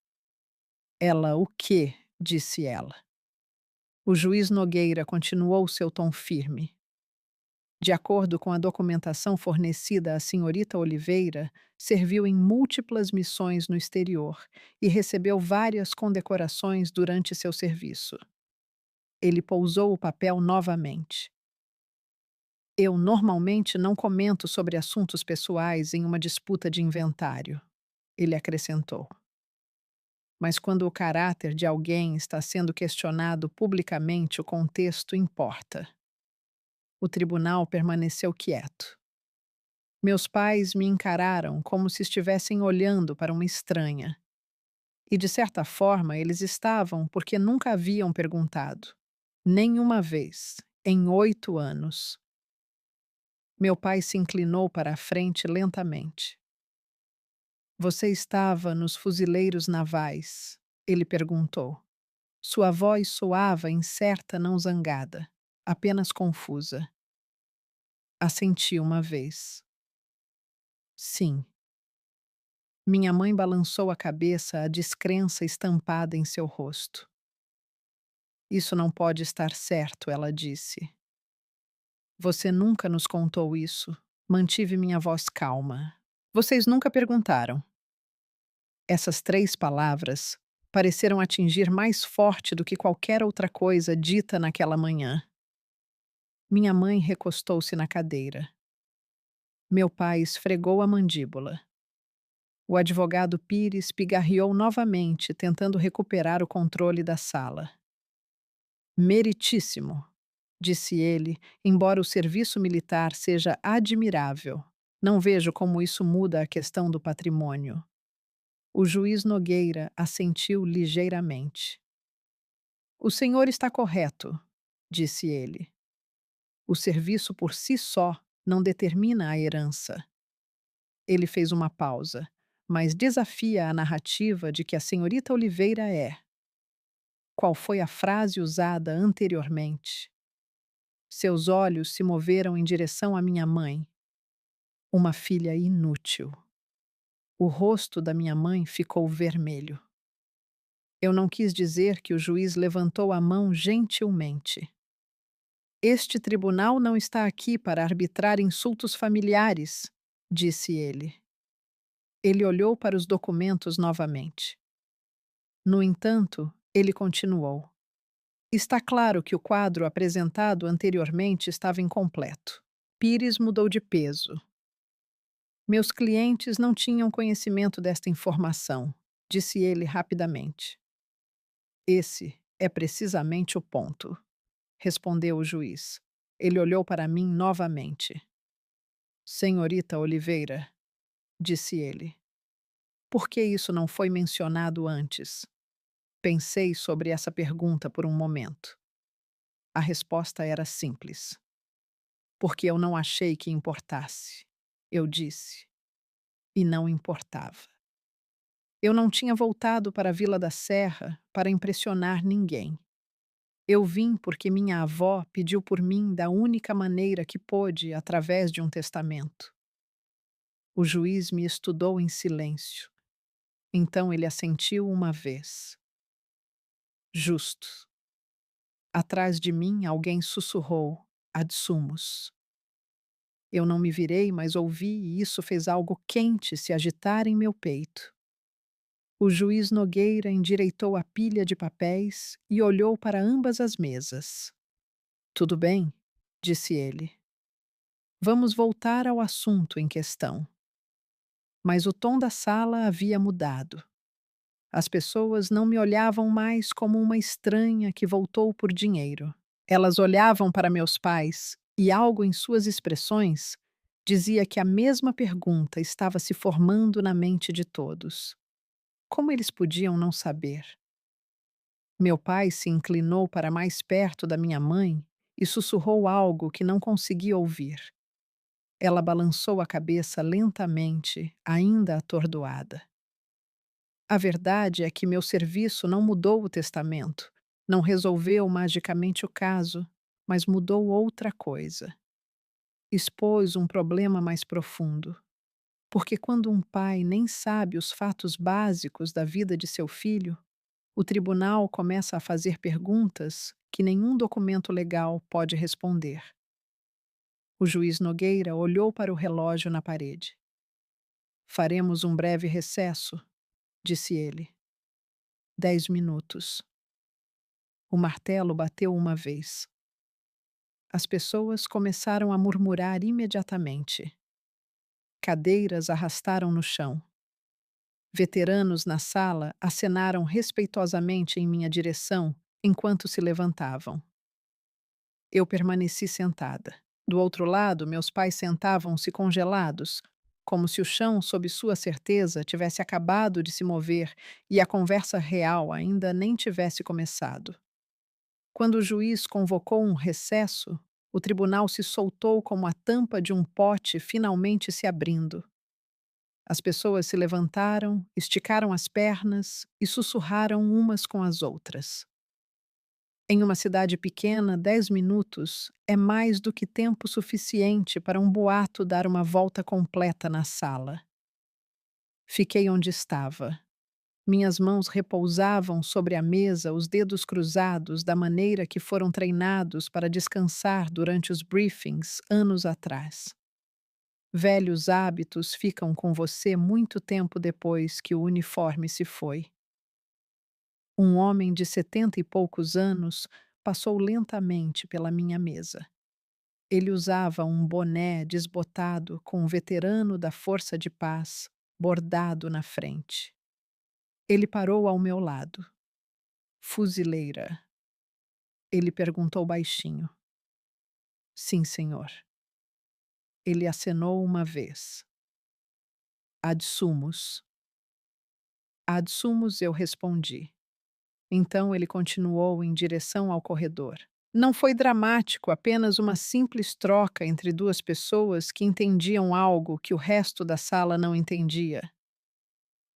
Speaker 1: Ela o quê? Disse ela. O juiz Nogueira continuou seu tom firme. De acordo com a documentação fornecida à senhorita Oliveira, serviu em múltiplas missões no exterior e recebeu várias condecorações durante seu serviço. Ele pousou o papel novamente. Eu normalmente não comento sobre assuntos pessoais em uma disputa de inventário, ele acrescentou. Mas quando o caráter de alguém está sendo questionado publicamente, o contexto importa. O tribunal permaneceu quieto. Meus pais me encararam como se estivessem olhando para uma estranha. E, de certa forma, eles estavam porque nunca haviam perguntado. Nenhuma vez, em 8 anos. Meu pai se inclinou para a frente lentamente. Você estava nos fuzileiros navais? Ele perguntou. Sua voz soava incerta, não zangada, apenas confusa. Assenti uma vez. Sim. Minha mãe balançou a cabeça, a descrença estampada em seu rosto. Isso não pode estar certo, ela disse. Você nunca nos contou isso. Mantive minha voz calma. Vocês nunca perguntaram. Essas 3 palavras pareceram atingir mais forte do que qualquer outra coisa dita naquela manhã. Minha mãe recostou-se na cadeira. Meu pai esfregou a mandíbula. O advogado Pires pigarreou novamente, tentando recuperar o controle da sala. Meritíssimo, disse ele, embora o serviço militar seja admirável. Não vejo como isso muda a questão do patrimônio. O juiz Nogueira assentiu ligeiramente. O senhor está correto, disse ele. O serviço por si só não determina a herança. Ele fez uma pausa, mas desafia a narrativa de que a senhorita Oliveira é. Qual foi a frase usada anteriormente? Seus olhos se moveram em direção à minha mãe. Uma filha inútil. O rosto da minha mãe ficou vermelho. Eu não quis dizer que o juiz levantou a mão gentilmente. Este tribunal não está aqui para arbitrar insultos familiares, disse ele. Ele olhou para os documentos novamente. No entanto, ele continuou. Está claro que o quadro apresentado anteriormente estava incompleto. Pires mudou de peso. Meus clientes não tinham conhecimento desta informação, disse ele rapidamente. Esse é precisamente o ponto, respondeu o juiz. Ele olhou para mim novamente. Senhorita Oliveira, disse ele, por que isso não foi mencionado antes? Pensei sobre essa pergunta por um momento. A resposta era simples. Porque eu não achei que importasse. Eu disse. E não importava. Eu não tinha voltado para a Vila da Serra para impressionar ninguém. Eu vim porque minha avó pediu por mim da única maneira que pôde, através de um testamento. O juiz me estudou em silêncio. Então ele assentiu uma vez. Justo. Atrás de mim alguém sussurrou: ad sumus. Eu não me virei, mas ouvi e isso fez algo quente se agitar em meu peito. O juiz Nogueira endireitou a pilha de papéis e olhou para ambas as mesas. Tudo bem, disse ele. Vamos voltar ao assunto em questão. Mas o tom da sala havia mudado. As pessoas não me olhavam mais como uma estranha que voltou por dinheiro. Elas olhavam para meus pais e algo em suas expressões dizia que a mesma pergunta estava se formando na mente de todos. Como eles podiam não saber? Meu pai se inclinou para mais perto da minha mãe e sussurrou algo que não conseguia ouvir. Ela balançou a cabeça lentamente, ainda atordoada. A verdade é que meu serviço não mudou o testamento, não resolveu magicamente o caso, mas mudou outra coisa. Expôs um problema mais profundo. Porque quando um pai nem sabe os fatos básicos da vida de seu filho, o tribunal começa a fazer perguntas que nenhum documento legal pode responder. O juiz Nogueira olhou para o relógio na parede. Faremos um breve recesso, disse ele. 10 minutos. O martelo bateu uma vez. As pessoas começaram a murmurar imediatamente. Cadeiras arrastaram no chão. Veteranos na sala acenaram respeitosamente em minha direção enquanto se levantavam. Eu permaneci sentada. Do outro lado, meus pais sentavam-se congelados, como se o chão, sob sua certeza, tivesse acabado de se mover e a conversa real ainda nem tivesse começado. Quando o juiz convocou um recesso, o tribunal se soltou como a tampa de um pote finalmente se abrindo. As pessoas se levantaram, esticaram as pernas e sussurraram umas com as outras. Em uma cidade pequena, 10 minutos é mais do que tempo suficiente para um boato dar uma volta completa na sala. Fiquei onde estava. Minhas mãos repousavam sobre a mesa, os dedos cruzados, da maneira que foram treinados para descansar durante os briefings anos atrás. Velhos hábitos ficam com você muito tempo depois que o uniforme se foi. Um homem de 70 e poucos anos passou lentamente pela minha mesa. Ele usava um boné desbotado com um veterano da Força de Paz bordado na frente. Ele parou ao meu lado. Fuzileira. Ele perguntou baixinho. Sim, senhor. Ele acenou uma vez. Ad sumos. Ad sumos, eu respondi. Então ele continuou em direção ao corredor. Não foi dramático, apenas uma simples troca entre duas pessoas que entendiam algo que o resto da sala não entendia.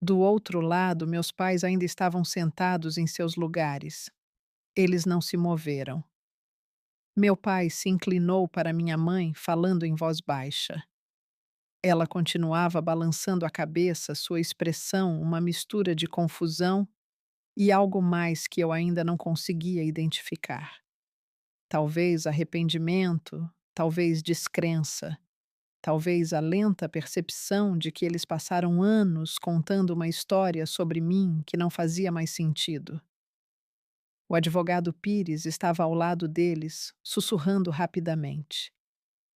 Speaker 1: Do outro lado, meus pais ainda estavam sentados em seus lugares. Eles não se moveram. Meu pai se inclinou para minha mãe, falando em voz baixa. Ela continuava balançando a cabeça, sua expressão uma mistura de confusão e algo mais que eu ainda não conseguia identificar. Talvez arrependimento, talvez descrença, talvez a lenta percepção de que eles passaram anos contando uma história sobre mim que não fazia mais sentido. O advogado Pires estava ao lado deles, sussurrando rapidamente.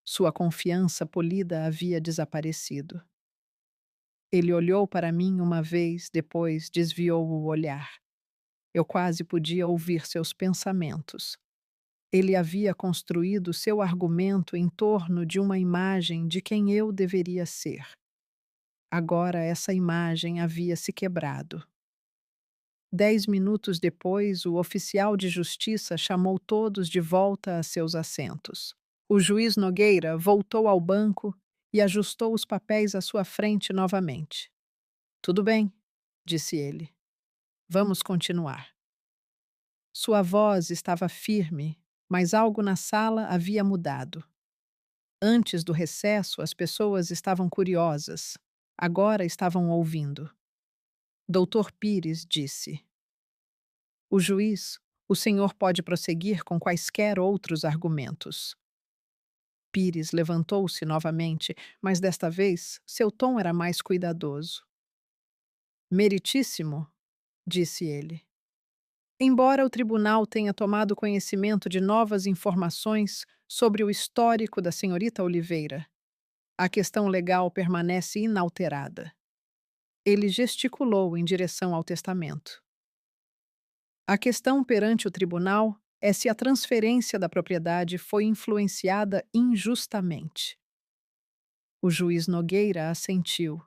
Speaker 1: Sua confiança polida havia desaparecido. Ele olhou para mim uma vez, depois desviou o olhar. Eu quase podia ouvir seus pensamentos. Ele havia construído seu argumento em torno de uma imagem de quem eu deveria ser. Agora essa imagem havia se quebrado. 10 minutos depois, o oficial de justiça chamou todos de volta a seus assentos. O juiz Nogueira voltou ao banco e ajustou os papéis à sua frente novamente. Tudo bem, disse ele. Vamos continuar. Sua voz estava firme, mas algo na sala havia mudado. Antes do recesso, as pessoas estavam curiosas. Agora estavam ouvindo. Doutor Pires disse: O juiz, o senhor pode prosseguir com quaisquer outros argumentos. Pires levantou-se novamente, mas desta vez seu tom era mais cuidadoso. Meritíssimo, disse ele. Embora o tribunal tenha tomado conhecimento de novas informações sobre o histórico da senhorita Oliveira, a questão legal permanece inalterada. Ele gesticulou em direção ao testamento. A questão perante o tribunal é se a transferência da propriedade foi influenciada injustamente. O juiz Nogueira assentiu.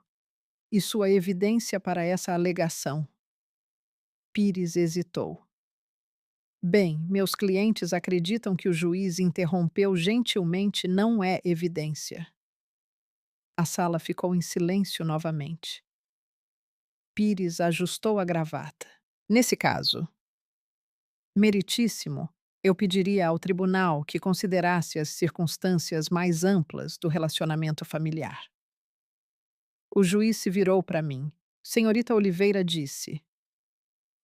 Speaker 1: E sua evidência para essa alegação? Pires hesitou. Bem, meus clientes acreditam que o juiz interrompeu gentilmente não é evidência. A sala ficou em silêncio novamente. Pires ajustou a gravata. Nesse caso, meritíssimo, eu pediria ao tribunal que considerasse as circunstâncias mais amplas do relacionamento familiar. O juiz se virou para mim. Senhorita Oliveira disse: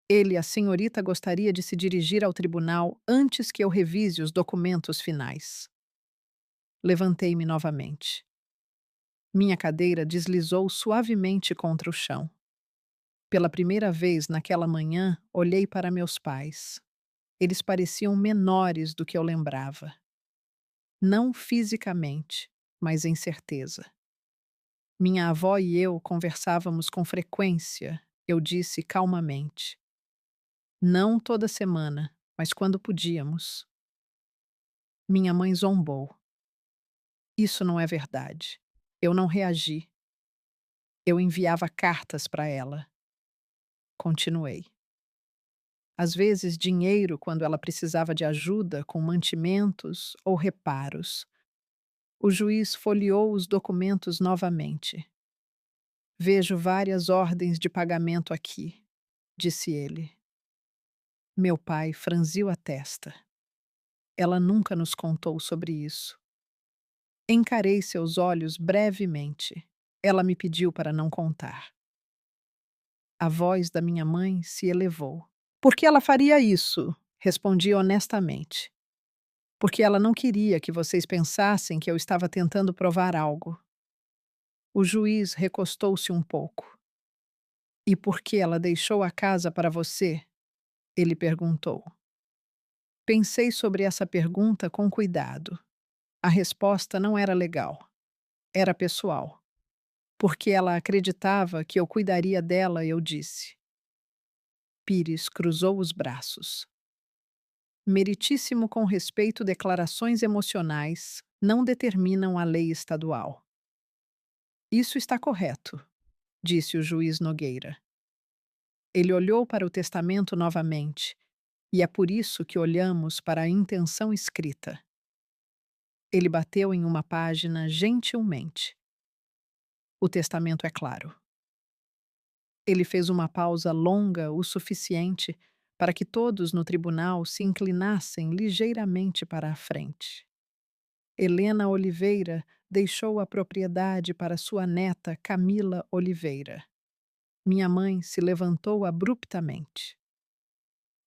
Speaker 1: Ele, a senhorita, gostaria de se dirigir ao tribunal antes que eu revise os documentos finais. Levantei-me novamente. Minha cadeira deslizou suavemente contra o chão. Pela primeira vez naquela manhã, olhei para meus pais. Eles pareciam menores do que eu lembrava. Não fisicamente, mas em certeza. Minha avó e eu conversávamos com frequência, eu disse calmamente. Não toda semana, mas quando podíamos. Minha mãe zombou. Isso não é verdade. Eu não reagi. Eu enviava cartas para ela. Continuei. Às vezes, dinheiro quando ela precisava de ajuda com mantimentos ou reparos. O juiz folheou os documentos novamente. Vejo várias ordens de pagamento aqui, disse ele. Meu pai franziu a testa. Ela nunca nos contou sobre isso. Encarei seus olhos brevemente. Ela me pediu para não contar. A voz da minha mãe se elevou. Por que ela faria isso? Respondi honestamente. Porque ela não queria que vocês pensassem que eu estava tentando provar algo. O juiz recostou-se um pouco. E por que ela deixou a casa para você? Ele perguntou. Pensei sobre essa pergunta com cuidado. A resposta não era legal. Era pessoal. Porque ela acreditava que eu cuidaria dela, eu disse. Pires cruzou os braços. Meritíssimo com respeito, declarações emocionais não determinam a lei estadual. Isso está correto, disse o juiz Nogueira. Ele olhou para o testamento novamente, e é por isso que olhamos para a intenção escrita. Ele bateu em uma página gentilmente. O testamento é claro. Ele fez uma pausa longa o suficiente para que todos no tribunal se inclinassem ligeiramente para a frente. Helena Oliveira deixou a propriedade para sua neta Camila Oliveira. Minha mãe se levantou abruptamente.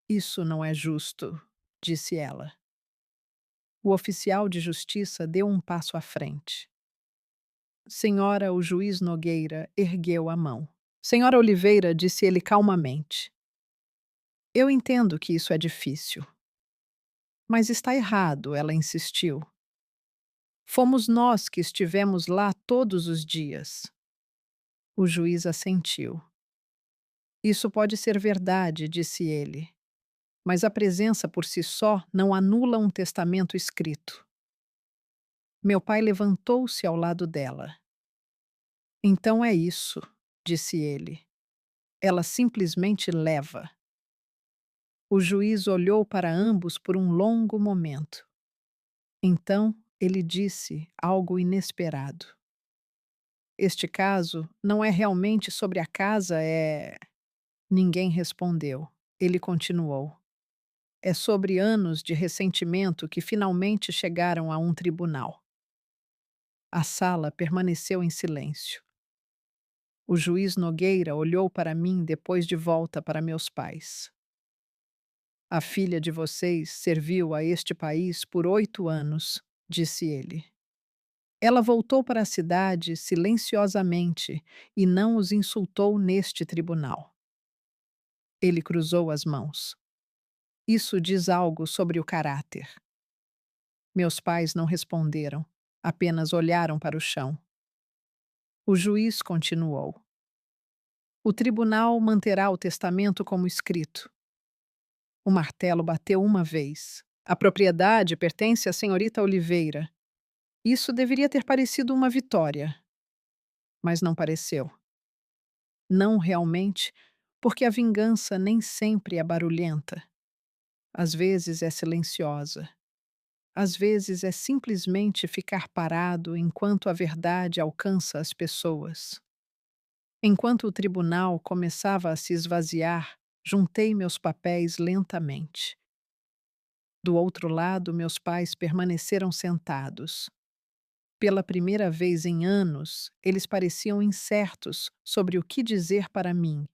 Speaker 1: Isso não é justo, disse ela. O oficial de justiça deu um passo à frente. Senhora, o juiz Nogueira ergueu a mão. Senhora Oliveira, disse ele calmamente. Eu entendo que isso é difícil. Mas está errado, ela insistiu. Fomos nós que estivemos lá todos os dias. O juiz assentiu. Isso pode ser verdade, disse ele. Mas a presença por si só não anula um testamento escrito. Meu pai levantou-se ao lado dela. Então é isso, disse ele. Ela simplesmente leva. O juiz olhou para ambos por um longo momento. Então ele disse algo inesperado. Este caso não é realmente sobre a casa, é. Ninguém respondeu. Ele continuou. É sobre anos de ressentimento que finalmente chegaram a um tribunal. A sala permaneceu em silêncio. O juiz Nogueira olhou para mim depois de volta para meus pais. A filha de vocês serviu a este país por 8 anos, disse ele. Ela voltou para a cidade silenciosamente e não os insultou neste tribunal. Ele cruzou as mãos. Isso diz algo sobre o caráter. Meus pais não responderam, apenas olharam para o chão. O juiz continuou. O tribunal manterá o testamento como escrito. O martelo bateu uma vez. A propriedade pertence à senhorita Oliveira. Isso deveria ter parecido uma vitória, mas não pareceu. Não realmente, porque a vingança nem sempre é barulhenta. Às vezes é silenciosa. Às vezes é simplesmente ficar parado enquanto a verdade alcança as pessoas. Enquanto o tribunal começava a se esvaziar, juntei meus papéis lentamente. Do outro lado, meus pais permaneceram sentados. Pela primeira vez em anos, eles pareciam incertos sobre o que dizer para mim,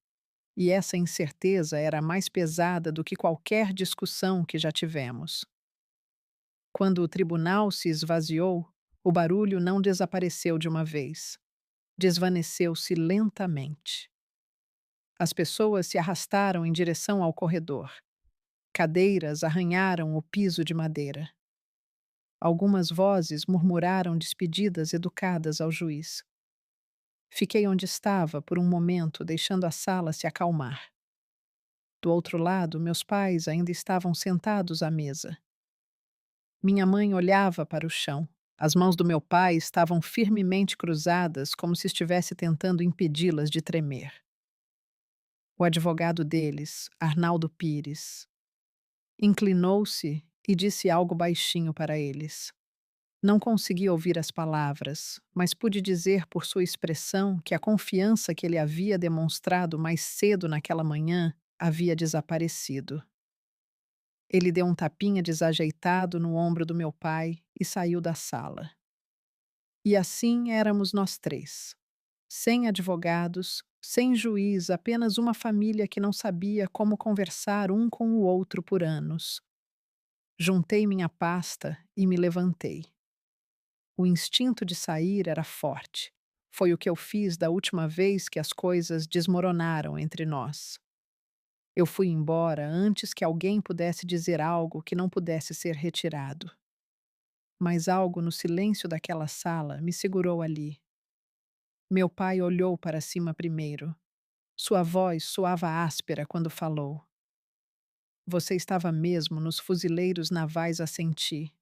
Speaker 1: e essa incerteza era mais pesada do que qualquer discussão que já tivemos. Quando o tribunal se esvaziou, o barulho não desapareceu de uma vez. Desvaneceu-se lentamente. As pessoas se arrastaram em direção ao corredor. Cadeiras arranharam o piso de madeira. Algumas vozes murmuraram despedidas educadas ao juiz. Fiquei onde estava por um momento, deixando a sala se acalmar. Do outro lado, meus pais ainda estavam sentados à mesa. Minha mãe olhava para o chão. As mãos do meu pai estavam firmemente cruzadas, como se estivesse tentando impedi-las de tremer. O advogado deles, Arnaldo Pires, inclinou-se e disse algo baixinho para eles. Não consegui ouvir as palavras, mas pude dizer por sua expressão que a confiança que ele havia demonstrado mais cedo naquela manhã havia desaparecido. Ele deu um tapinha desajeitado no ombro do meu pai e saiu da sala. E assim éramos nós três. Sem advogados, sem juiz, apenas uma família que não sabia como conversar um com o outro por anos. Juntei minha pasta e me levantei. O instinto de sair era forte. Foi o que eu fiz da última vez que as coisas desmoronaram entre nós. Eu fui embora antes que alguém pudesse dizer algo que não pudesse ser retirado. Mas algo no silêncio daquela sala me segurou ali. Meu pai olhou para cima primeiro. Sua voz soava áspera quando falou. Você estava mesmo nos fuzileiros navais a sentir.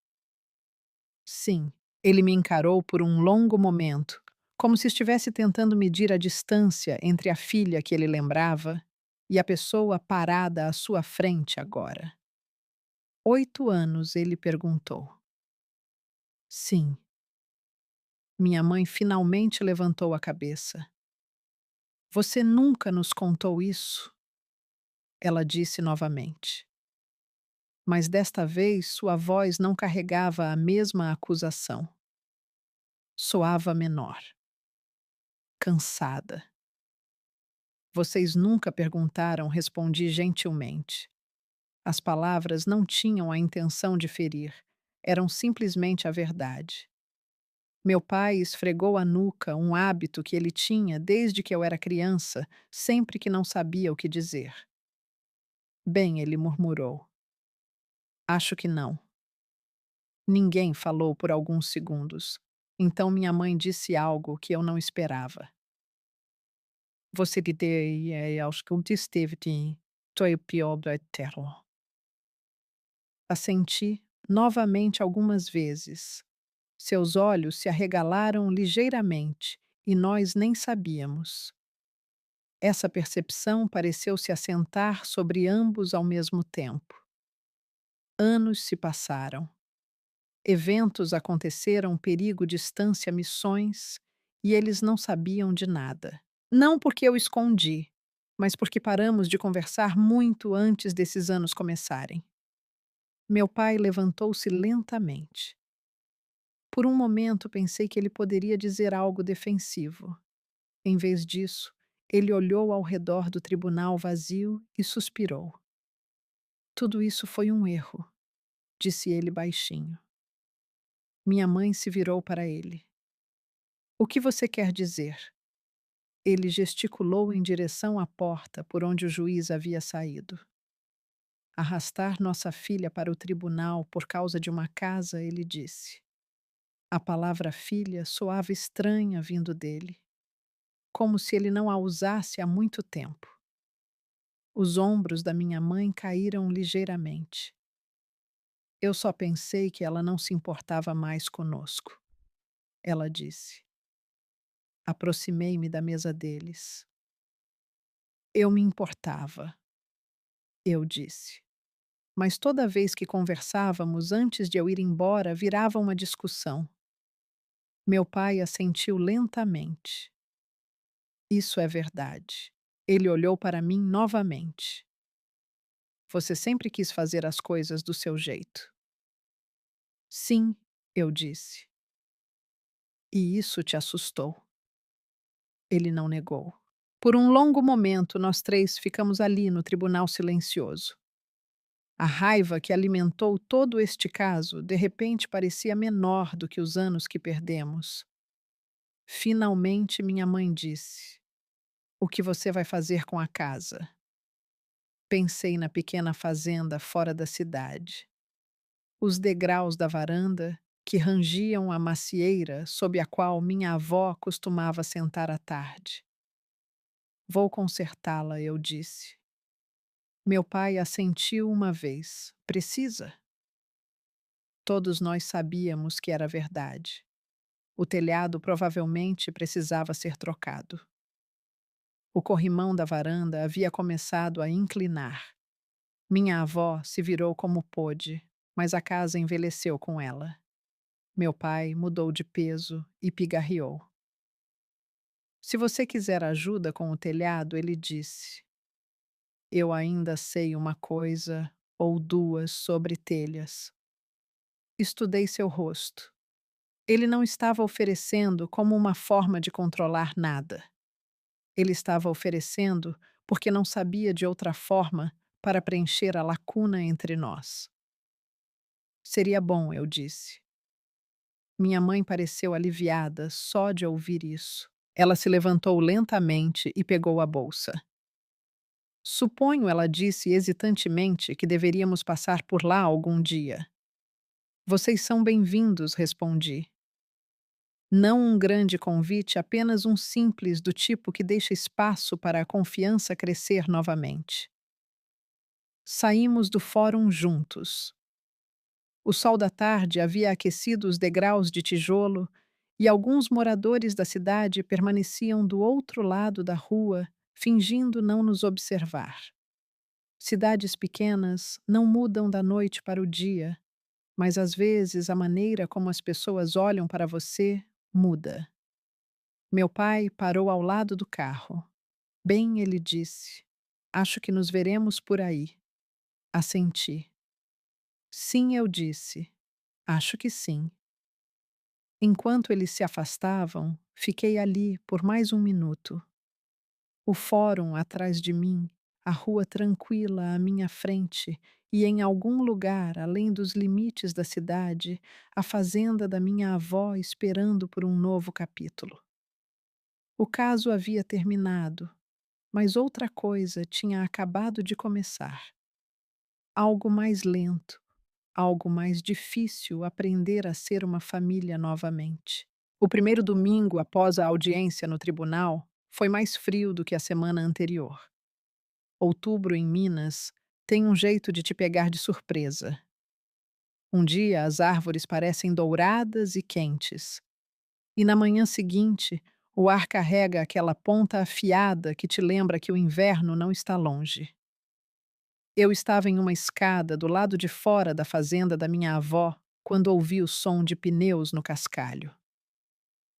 Speaker 1: Sim, ele me encarou por um longo momento, como se estivesse tentando medir a distância entre a filha que ele lembrava e a pessoa parada à sua frente agora. 8 anos, ele perguntou. Sim. Minha mãe finalmente levantou a cabeça. Você nunca nos contou isso? Ela disse novamente. Mas desta vez sua voz não carregava a mesma acusação. Soava menor, cansada. Vocês nunca perguntaram, respondi gentilmente. As palavras não tinham a intenção de ferir, eram simplesmente a verdade. Meu pai esfregou a nuca, um hábito que ele tinha desde que eu era criança, sempre que não sabia o que dizer. Bem, ele murmurou. Acho que não. Ninguém falou por alguns segundos. Então minha mãe disse algo que eu não esperava. Você acho que eu esteve de foi o pior do eterno. Assenti novamente algumas vezes. Seus olhos se arregalaram ligeiramente e nós nem sabíamos. Essa percepção pareceu se assentar sobre ambos ao mesmo tempo. Anos se passaram. Eventos aconteceram, perigo, distância, missões, e eles não sabiam de nada. Não porque eu escondi, mas porque paramos de conversar muito antes desses anos começarem. Meu pai levantou-se lentamente. Por um momento pensei que ele poderia dizer algo defensivo. Em vez disso, ele olhou ao redor do tribunal vazio e suspirou. Tudo isso foi um erro, disse ele baixinho. Minha mãe se virou para ele. O que você quer dizer? Ele gesticulou em direção à porta por onde o juiz havia saído. Arrastar nossa filha para o tribunal por causa de uma casa, ele disse. A palavra filha soava estranha vindo dele, como se ele não a usasse há muito tempo. Os ombros da minha mãe caíram ligeiramente. Eu só pensei que ela não se importava mais conosco. Ela disse. Aproximei-me da mesa deles. Eu me importava, eu disse. Mas toda vez que conversávamos antes de eu ir embora, virava uma discussão. Meu pai assentiu lentamente. Isso é verdade. Ele olhou para mim novamente. Você sempre quis fazer as coisas do seu jeito. Sim, eu disse. E isso te assustou. Ele não negou. Por um longo momento, nós três ficamos ali no tribunal silencioso. A raiva que alimentou todo este caso, de repente, parecia menor do que os anos que perdemos. Finalmente, minha mãe disse: O que você vai fazer com a casa? Pensei na pequena fazenda fora da cidade. Os degraus da varanda que rangiam a macieira sob a qual minha avó costumava sentar à tarde. Vou consertá-la, eu disse. Meu pai assentiu uma vez. Precisa? Todos nós sabíamos que era verdade. O telhado provavelmente precisava ser trocado. O corrimão da varanda havia começado a inclinar. Minha avó se virou como pôde, mas a casa envelheceu com ela. Meu pai mudou de peso e pigarreou. Se você quiser ajuda com o telhado, ele disse. Eu ainda sei uma coisa ou duas sobre telhas. Estudei seu rosto. Ele não estava oferecendo como uma forma de controlar nada. Ele estava oferecendo porque não sabia de outra forma para preencher a lacuna entre nós. Seria bom, eu disse. Minha mãe pareceu aliviada só de ouvir isso. Ela se levantou lentamente e pegou a bolsa. Suponho, ela disse hesitantemente, que deveríamos passar por lá algum dia. Vocês são bem-vindos, respondi. Não um grande convite, apenas um simples do tipo que deixa espaço para a confiança crescer novamente. Saímos do fórum juntos. O sol da tarde havia aquecido os degraus de tijolo e alguns moradores da cidade permaneciam do outro lado da rua, fingindo não nos observar. Cidades pequenas não mudam da noite para o dia, mas às vezes a maneira como as pessoas olham para você muda. Meu pai parou ao lado do carro. Bem, ele disse. Acho que nos veremos por aí. Assenti. Sim, eu disse. Acho que sim. Enquanto eles se afastavam, fiquei ali por mais um minuto. O fórum atrás de mim, a rua tranquila à minha frente e, em algum lugar além dos limites da cidade, a fazenda da minha avó esperando por um novo capítulo. O caso havia terminado, mas outra coisa tinha acabado de começar. Algo mais lento, algo mais difícil aprender a ser uma família novamente. O primeiro domingo após a audiência no tribunal foi mais frio do que a semana anterior. Outubro em Minas tem um jeito de te pegar de surpresa. Um dia as árvores parecem douradas e quentes, e na manhã seguinte o ar carrega aquela ponta afiada que te lembra que o inverno não está longe. Eu estava em uma escada do lado de fora da fazenda da minha avó quando ouvi o som de pneus no cascalho.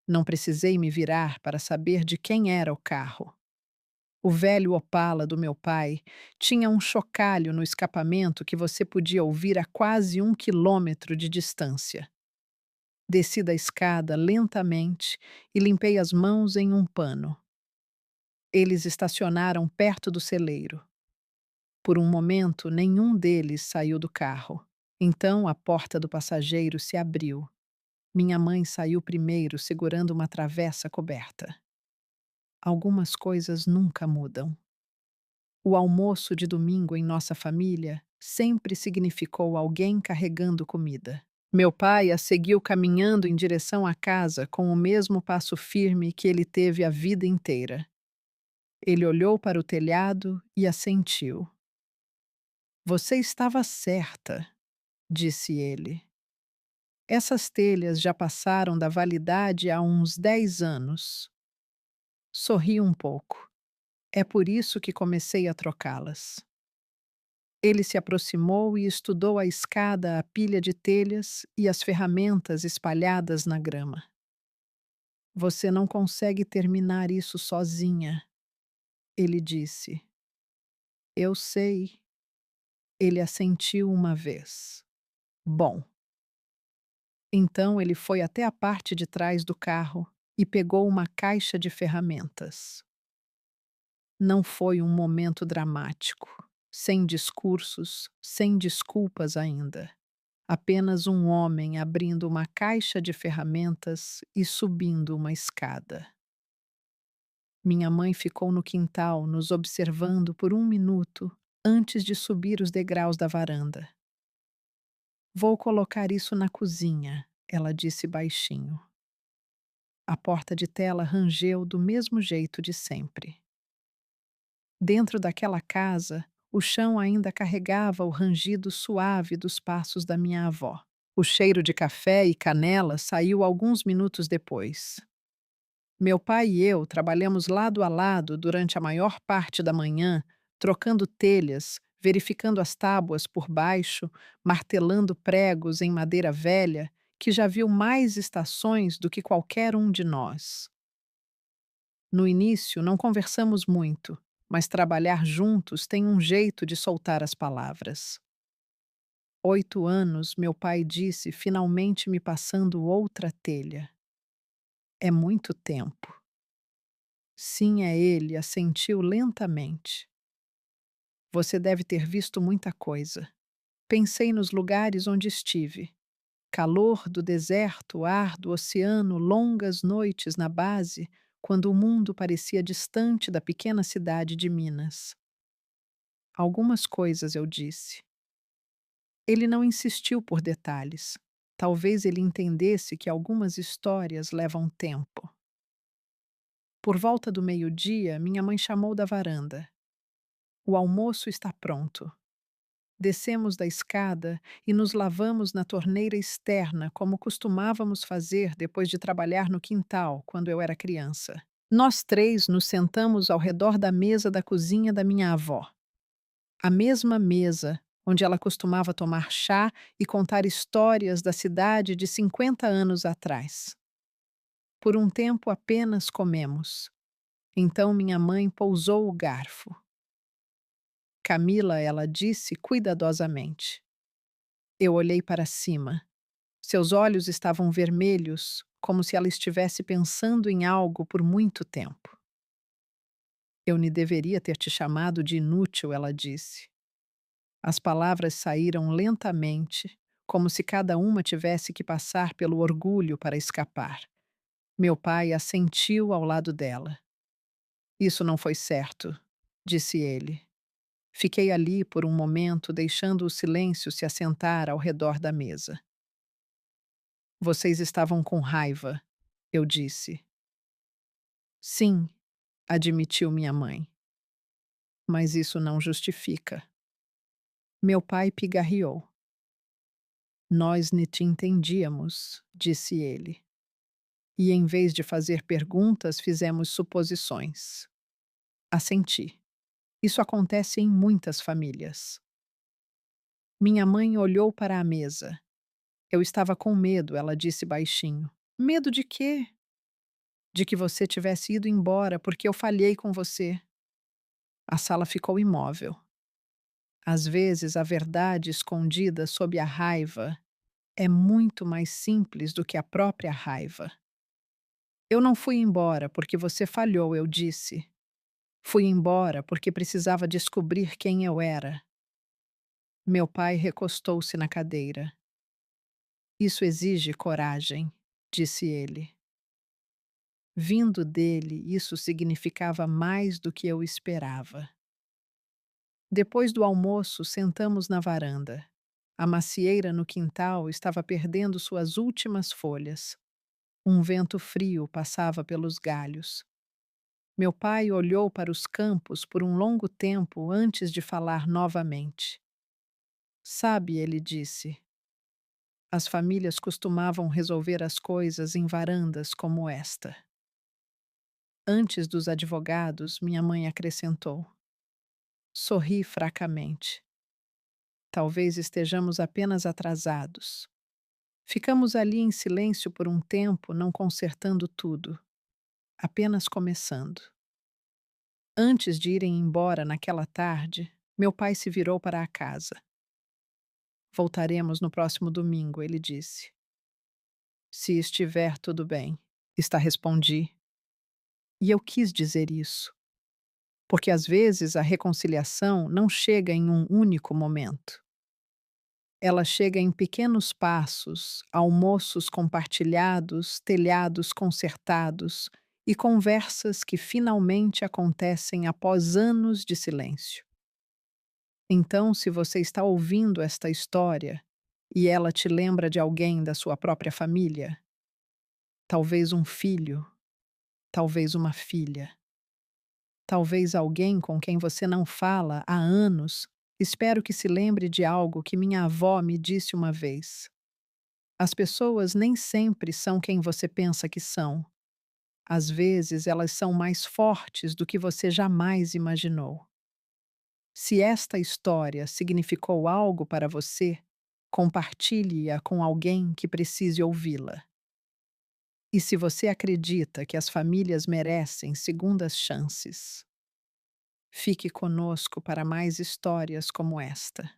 Speaker 1: Não precisei me virar para saber de quem era o carro. O velho Opala do meu pai tinha um chocalho no escapamento que você podia ouvir a quase 1 quilômetro de distância. Desci da escada lentamente e limpei as mãos em um pano. Eles estacionaram perto do celeiro. Por um momento, nenhum deles saiu do carro. Então a porta do passageiro se abriu. Minha mãe saiu primeiro, segurando uma travessa coberta. Algumas coisas nunca mudam. O almoço de domingo em nossa família sempre significou alguém carregando comida. Meu pai a seguiu caminhando em direção à casa com o mesmo passo firme que ele teve a vida inteira. Ele olhou para o telhado e assentiu. Você estava certa, disse ele. Essas telhas já passaram da validade há uns 10 anos. Sorri um pouco. É por isso que comecei a trocá-las. Ele se aproximou e estudou a escada, a pilha de telhas e as ferramentas espalhadas na grama. Você não consegue terminar isso sozinha, ele disse. Eu sei. Ele assentiu uma vez. Bom. Então ele foi até a parte de trás do carro e pegou uma caixa de ferramentas. Não foi um momento dramático, sem discursos, sem desculpas ainda. Apenas um homem abrindo uma caixa de ferramentas e subindo uma escada. Minha mãe ficou no quintal nos observando por um minuto antes de subir os degraus da varanda. Vou colocar isso na cozinha, ela disse baixinho. A porta de tela rangeu do mesmo jeito de sempre. Dentro daquela casa, o chão ainda carregava o rangido suave dos passos da minha avó. O cheiro de café e canela saiu alguns minutos depois. Meu pai e eu trabalhamos lado a lado durante a maior parte da manhã, trocando telhas, verificando as tábuas por baixo, martelando pregos em madeira velha, que já viu mais estações do que qualquer um de nós. No início, não conversamos muito, mas trabalhar juntos tem um jeito de soltar as palavras. 8 anos, meu pai disse, finalmente me passando outra telha. É muito tempo. Sim, é ele, assentiu lentamente. Você deve ter visto muita coisa. Pensei nos lugares onde estive. Calor do deserto, ar do oceano, longas noites na base, quando o mundo parecia distante da pequena cidade de Minas. Algumas coisas eu disse. Ele não insistiu por detalhes. Talvez ele entendesse que algumas histórias levam tempo. Por volta do meio-dia, minha mãe chamou da varanda. O almoço está pronto. Descemos da escada e nos lavamos na torneira externa, como costumávamos fazer depois de trabalhar no quintal quando eu era criança. Nós três nos sentamos ao redor da mesa da cozinha da minha avó. A mesma mesa onde ela costumava tomar chá e contar histórias da cidade de 50 anos atrás. Por um tempo apenas comemos. Então minha mãe pousou o garfo. Camila, ela disse cuidadosamente. Eu olhei para cima. Seus olhos estavam vermelhos, como se ela estivesse pensando em algo por muito tempo. Eu nem deveria ter te chamado de inútil, ela disse. As palavras saíram lentamente, como se cada uma tivesse que passar pelo orgulho para escapar. Meu pai assentiu ao lado dela. Isso não foi certo, disse ele. Fiquei ali por um momento, deixando o silêncio se assentar ao redor da mesa. Vocês estavam com raiva, eu disse. Sim, admitiu minha mãe. Mas isso não justifica. Meu pai pigarreou. Nós ne te entendíamos, disse ele. E em vez de fazer perguntas, fizemos suposições. Assenti. Isso acontece em muitas famílias. Minha mãe olhou para a mesa. Eu estava com medo, ela disse baixinho. Medo de quê? De que você tivesse ido embora porque eu falhei com você. A sala ficou imóvel. Às vezes, a verdade escondida sob a raiva é muito mais simples do que a própria raiva. Eu não fui embora porque você falhou, eu disse. Fui embora porque precisava descobrir quem eu era. Meu pai recostou-se na cadeira. Isso exige coragem, disse ele. Vindo dele, isso significava mais do que eu esperava. Depois do almoço, sentamos na varanda. A macieira no quintal estava perdendo suas últimas folhas. Um vento frio passava pelos galhos. Meu pai olhou para os campos por um longo tempo antes de falar novamente. Sabe, ele disse, as famílias costumavam resolver as coisas em varandas como esta. Antes dos advogados, minha mãe acrescentou. Sorri fracamente. Talvez estejamos apenas atrasados. Ficamos ali em silêncio por um tempo, não consertando tudo, apenas começando. Antes de irem embora naquela tarde, meu pai se virou para a casa. Voltaremos no próximo domingo, ele disse. Se estiver tudo bem, respondi. E eu quis dizer isso, porque às vezes a reconciliação não chega em um único momento. Ela chega em pequenos passos, almoços compartilhados, telhados consertados e conversas que finalmente acontecem após anos de silêncio. Então, se você está ouvindo esta história e ela te lembra de alguém da sua própria família, talvez um filho, talvez uma filha, talvez alguém com quem você não fala há anos, espero que se lembre de algo que minha avó me disse uma vez. As pessoas nem sempre são quem você pensa que são. Às vezes, elas são mais fortes do que você jamais imaginou. Se esta história significou algo para você, compartilhe-a com alguém que precise ouvi-la. E se você acredita que as famílias merecem segundas chances, fique conosco para mais histórias como esta.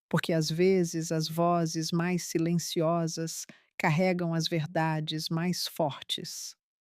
Speaker 1: porque às vezes as vozes mais silenciosas carregam as verdades mais fortes.